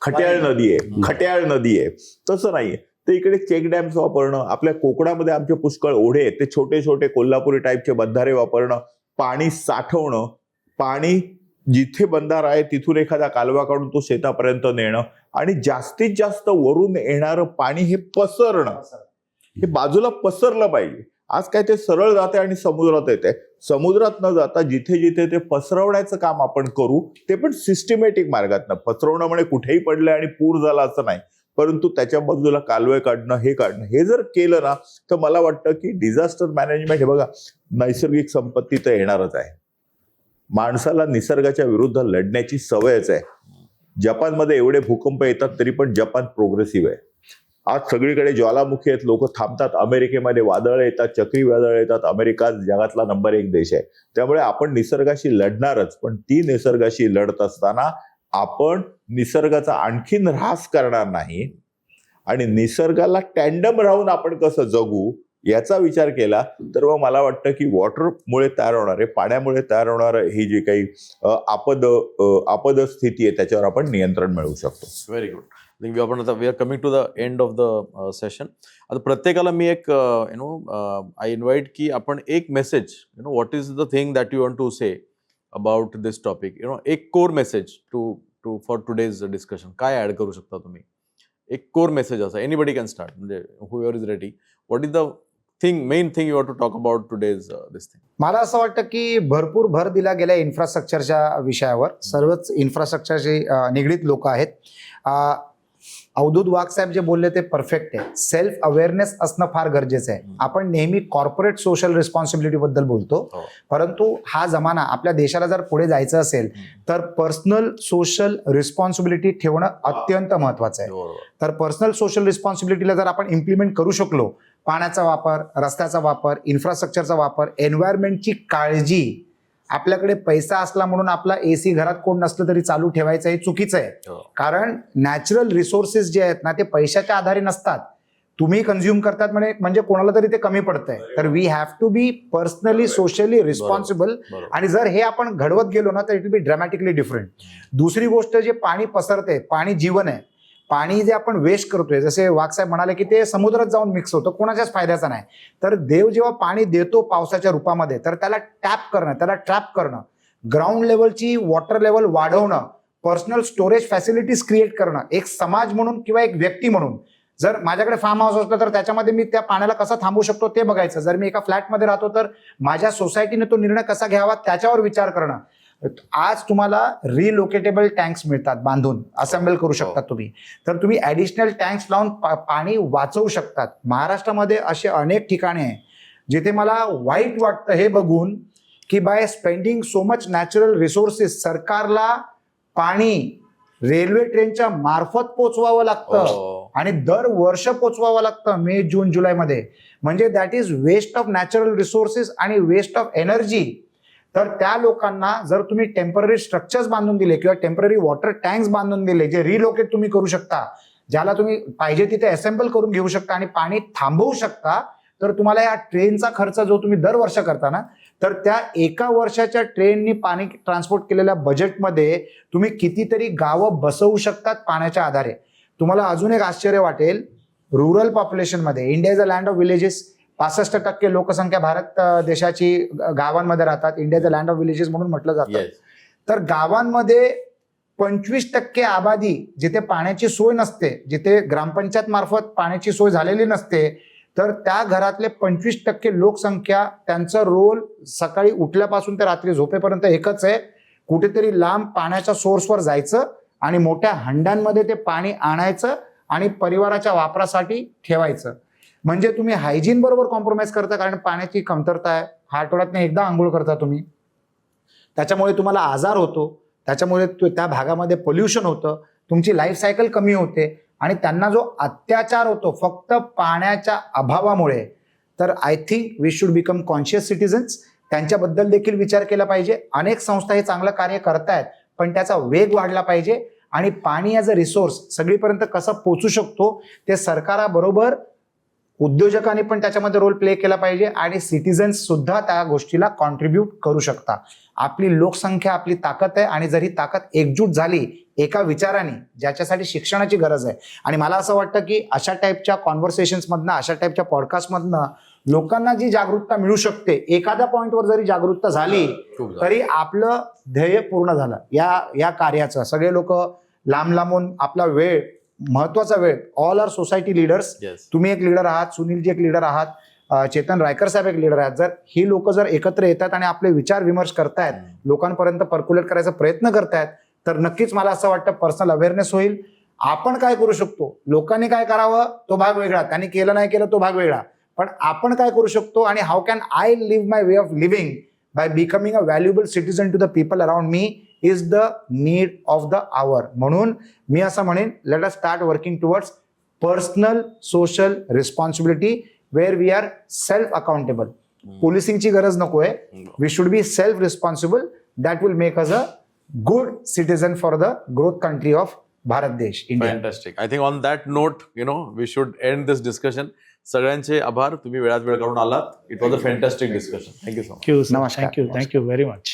खट्याळ नदी आहे, खट्याळ नदी आहे. तसं नाहीये. तर इकडे चेक डॅम्स वापरणं, आपल्या कोकणामध्ये आमचे पुष्कळ ओढे आहेत, ते छोटे छोटे कोल्हापुरी टाईपचे बंधारे वापरणं, पाणी साठवणं, पाणी जिथे बंधारा आहे तिथून एखादा कालवा काढून तो शेतापर्यंत नेणं आणि जास्तीत जास्त वरून येणारं पाणी हे पसरणं, हे बाजूला पसरलं पाहिजे. आज काय ते सरळ जाते आणि समुद्रात येते. समुद्रात न जाता जिथे जिथे ते पसरवण्याचं काम आपण करू, ते पण सिस्टमॅटिक मार्गातनं. पसरवणं म्हणजे कुठेही पडलं आणि पूर झाला असं नाही, परंतु त्याच्या बाजूला कालवे काढणं, हे काढणं, हे जर केलं ना तर मला वाटतं की डिझास्टर मॅनेजमेंट, हे बघा, नैसर्गिक संपत्ती तर येणारच आहे. माणसाला निसर्गाच्या विरुद्ध लढण्याची सवयच आहे. जपानमध्ये एवढे भूकंप येतात तरी पण जपान प्रोग्रेसिव्ह आहे. आज सगळीकडे ज्वालामुखी आहेत, लोक थांबतात. अमेरिकेमध्ये वादळ येतात, चक्रीवादळ येतात. अमेरिका जगातला नंबर 1 देश आहे. त्यामुळे आपण निसर्गाशी लढणारच, पण ती निसर्गाशी लढत असताना आपण निसर्गाचा आणखीन ऱ्हास करणार नाही आणि निसर्गाला टँडम राहून आपण कसं जगू याचा विचार केला तर मग मला वाटतं की वॉटरमुळे तयार होणारे, पाण्यामुळे तयार होणारं ही जी काही आपद स्थिती आहे त्याच्यावर आपण नियंत्रण मिळवू शकतो. Very good. आपण आता we are coming to the end of the session. आता प्रत्येकाला मी एक आय इन्व्हाइट की आपण एक message, what is the thing that you want to say about this topic, एक core message to for today's discussion. काय ऍड करू शकता तुम्ही? एक कोर मेसेज असा, एनीबडी कॅन स्टार्ट, म्हणजे whoever is ready. What is the main thing you want to talk about today's this thing? मला असं वाटतं की भरपूर भर दिला गेल्या इन्फ्रास्ट्रक्चरच्या विषयावर. सर्वच इन्फ्रास्ट्रक्चरशी निगडीत लोक आहेत. अवधूत वाघ साहेब जे बोलले ते परफेक्ट आहे. सेल्फ अवेअरनेस असणं फार गरजेचं आहे. आपण नेहमी कॉर्पोरेट सोशल रिस्पॉन्सिबिलिटी बद्दल बोलतो, परंतु हा जमाना आपल्या देशाला जर पुढे जायचं असेल तर पर्सनल सोशल रिस्पॉन्सिबिलिटी ठेवणं अत्यंत महत्वाचं आहे. तर पर्सनल सोशल रिस्पॉन्सिबिलिटीला जर आपण इम्प्लिमेंट करू शकलो, पाण्याचा वापर, रस्त्याचा वापर, इन्फ्रास्ट्रक्चरचा वापर, एन्व्हायरमेंटची काळजी, आपल्याकडे पैसा असला म्हणून आपला AC घरात कोण नसलं तरी चालू ठेवायचं हे चुकीचं आहे. कारण नॅचरल रिसोर्सेस जे आहेत ना ते पैशाच्या आधारे नसतात, तुम्ही कन्झ्युम करतात म्हणजे कोणाला तरी ते कमी पडतंय. तर we have to be personally socially responsible. बरोबर. आणि जर हे आपण घडवत गेलो ना तर it will be dramatically different. दुसरी गोष्ट, जे पाणी पसरते, पाणी जीवन आहे. पाणी जे आपण वेस्ट करतोय, जसे वाघसाहेब म्हणाले की ते समुद्रात जाऊन मिक्स होतं, कोणाच्याच फायद्याचं नाही. तर देव जेव्हा पाणी देतो पावसाच्या रूपामध्ये, तर त्याला टॅप करणं, त्याला ट्रॅप करणं, ग्राउंड लेवलची वॉटर लेवल वाढवणं, पर्सनल स्टोरेज फॅसिलिटीज क्रिएट करणं, एक समाज म्हणून किंवा एक व्यक्ती म्हणून. जर माझ्याकडे फार्म हाऊस असलं तर त्याच्यामध्ये मी त्या पाण्याला कसं थांबवू शकतो ते बघायचं. जर मी एका फ्लॅटमध्ये राहतो तर माझ्या सोसायटीने तो निर्णय कसा घ्यावा त्याच्यावर विचार करणं. आज तुम्हाला रिलोकेटेबल टँक्स मिळतात बांधून, असेंबल करू शकतात तुम्ही. तर तुम्ही ऍडिशनल टँक्स लावून पाणी वाचवू शकतात. महाराष्ट्रामध्ये असे अनेक ठिकाणे आहे जिथे मला वाईट वाटतं हे बघून की by spending so much natural resources सरकारला पाणी रेल्वे ट्रेनच्या मार्फत पोचवावं लागतं आणि दर वर्ष पोचवावं लागतं मे जून जुलैमध्ये. म्हणजे that is waste of natural resources आणि वेस्ट ऑफ एनर्जी. तर त्या लोकांना जर तुम्ही टेम्पररी स्ट्रक्चर्स बांधून दिले किंवा टेम्पररी वॉटर टँक्स बांधून दिले, जे रिलोकेट तुम्ही करू शकता, ज्याला तुम्ही पाहिजे तिथे असेंबल करून घेऊ शकता आणि पाणी थांबवू शकता, तर तुम्हाला या ट्रेनचा खर्च जो तुम्ही दरवर्ष करता ना, तर त्या एका वर्षाच्या ट्रेननी पाणी ट्रान्सपोर्ट केलेल्या बजेटमध्ये तुम्ही कितीतरी गावं बसवू शकतात पाण्याच्या आधारे. तुम्हाला अजून एक आश्चर्य वाटेल, रुरल पॉप्युलेशनमध्ये, India is a land of villages, 65% लोकसंख्या भारत देशाची गावांमध्ये राहतात. India is a land of villages म्हणून म्हटलं जातं. Yes. तर गावांमध्ये 25% आबादी जिथे पाण्याची सोय नसते, जिथे ग्रामपंचायत मार्फत पाण्याची सोय झालेली नसते, तर त्या घरातले 25% लोकसंख्या, त्यांचा रोल सकाळी उठल्यापासून ते रात्री झोपेपर्यंत एकच आहे, कुठेतरी लांब पाण्याच्या सोर्सवर जायचं आणि मोठ्या हंड्यांमध्ये ते पाणी आणायचं आणि परिवाराच्या वापरासाठी ठेवायचं. म्हणजे तुम्ही हायजीन बरोबर कॉम्प्रोमाइज करता, कारण पाण्याची कमतरता आहे. आठवड्यातनं एकदा आंघोळ करता तुम्ही, त्याच्यामुळे तुम्हाला आजार होतो, त्याच्यामुळे त्या भागामध्ये पोल्युशन होतं, तुमची लाईफ सायकल कमी होते आणि त्यांना जो अत्याचार होतो फक्त पाण्याच्या अभावामुळे. तर I think we should become conscious citizens. त्यांच्याबद्दल देखील विचार केला पाहिजे. अनेक संस्था हे चांगलं कार्य करतायत, पण त्याचा वेग वाढला पाहिजे आणि पाणी ॲज अ रिसोर्स सगळीपर्यंत कसं पोचू शकतो ते सरकाराबरोबर उद्योजकांनी पण त्याच्यामध्ये रोल प्ले केला पाहिजे आणि सिटिझन्स सुद्धा त्या गोष्टीला कॉन्ट्रीब्यूट करू शकता. आपली लोकसंख्या आपली ताकद आहे आणि जर ही ताकद एकजूट झाली एका विचाराने, ज्याच्यासाठी शिक्षणाची गरज आहे. आणि मला असं वाटतं की अशा टाईपच्या कॉन्व्हर्सेशन्समधनं, अशा टाईपच्या पॉडकास्टमधनं लोकांना जी जागरूकता मिळू शकते, एखाद्या पॉईंटवर जरी जागरूकता झाली तरी आपलं ध्येय पूर्ण झालं या कार्याचं. सगळे लोक लांब लांबून आपला वेळ, महत्वाचा वेळ, ऑल आर सोसायटी लिडर्स, तुम्ही एक लीडर आहात, सुनीलजी एक लीडर आहात, चेतन रायकर साहेब एक लीडर आहेत. जर ही लोक जर एकत्र येतात आणि आपले विचार विमर्श करतायत, लोकांपर्यंत पर्क्युलेट करायचा प्रयत्न करतायत, तर नक्कीच मला असं वाटतं पर्सनल अवेअरनेस होईल. आपण काय करू शकतो, लोकांनी काय करावं तो भाग वेगळा, त्यांनी केलं नाही केलं तो भाग वेगळा, पण आपण काय करू शकतो आणि how can I live my way of living by becoming a valuable citizen to the people around me is the need of the hour. म्हणून मी असं म्हणेन, let us start working towards personal social responsibility where we are self accountable. पोलिसिंगची गरज नकोय, we should be self responsible. That will make us a good citizen for the growth country of Bharat देश, India. Fantastic. I think on that note we should end this discussion. सगळ्यांचे आभार, तुम्ही वेळात वेळ काढून आलात. It was a fantastic discussion. Thank you so much. Thank you, thank you very much.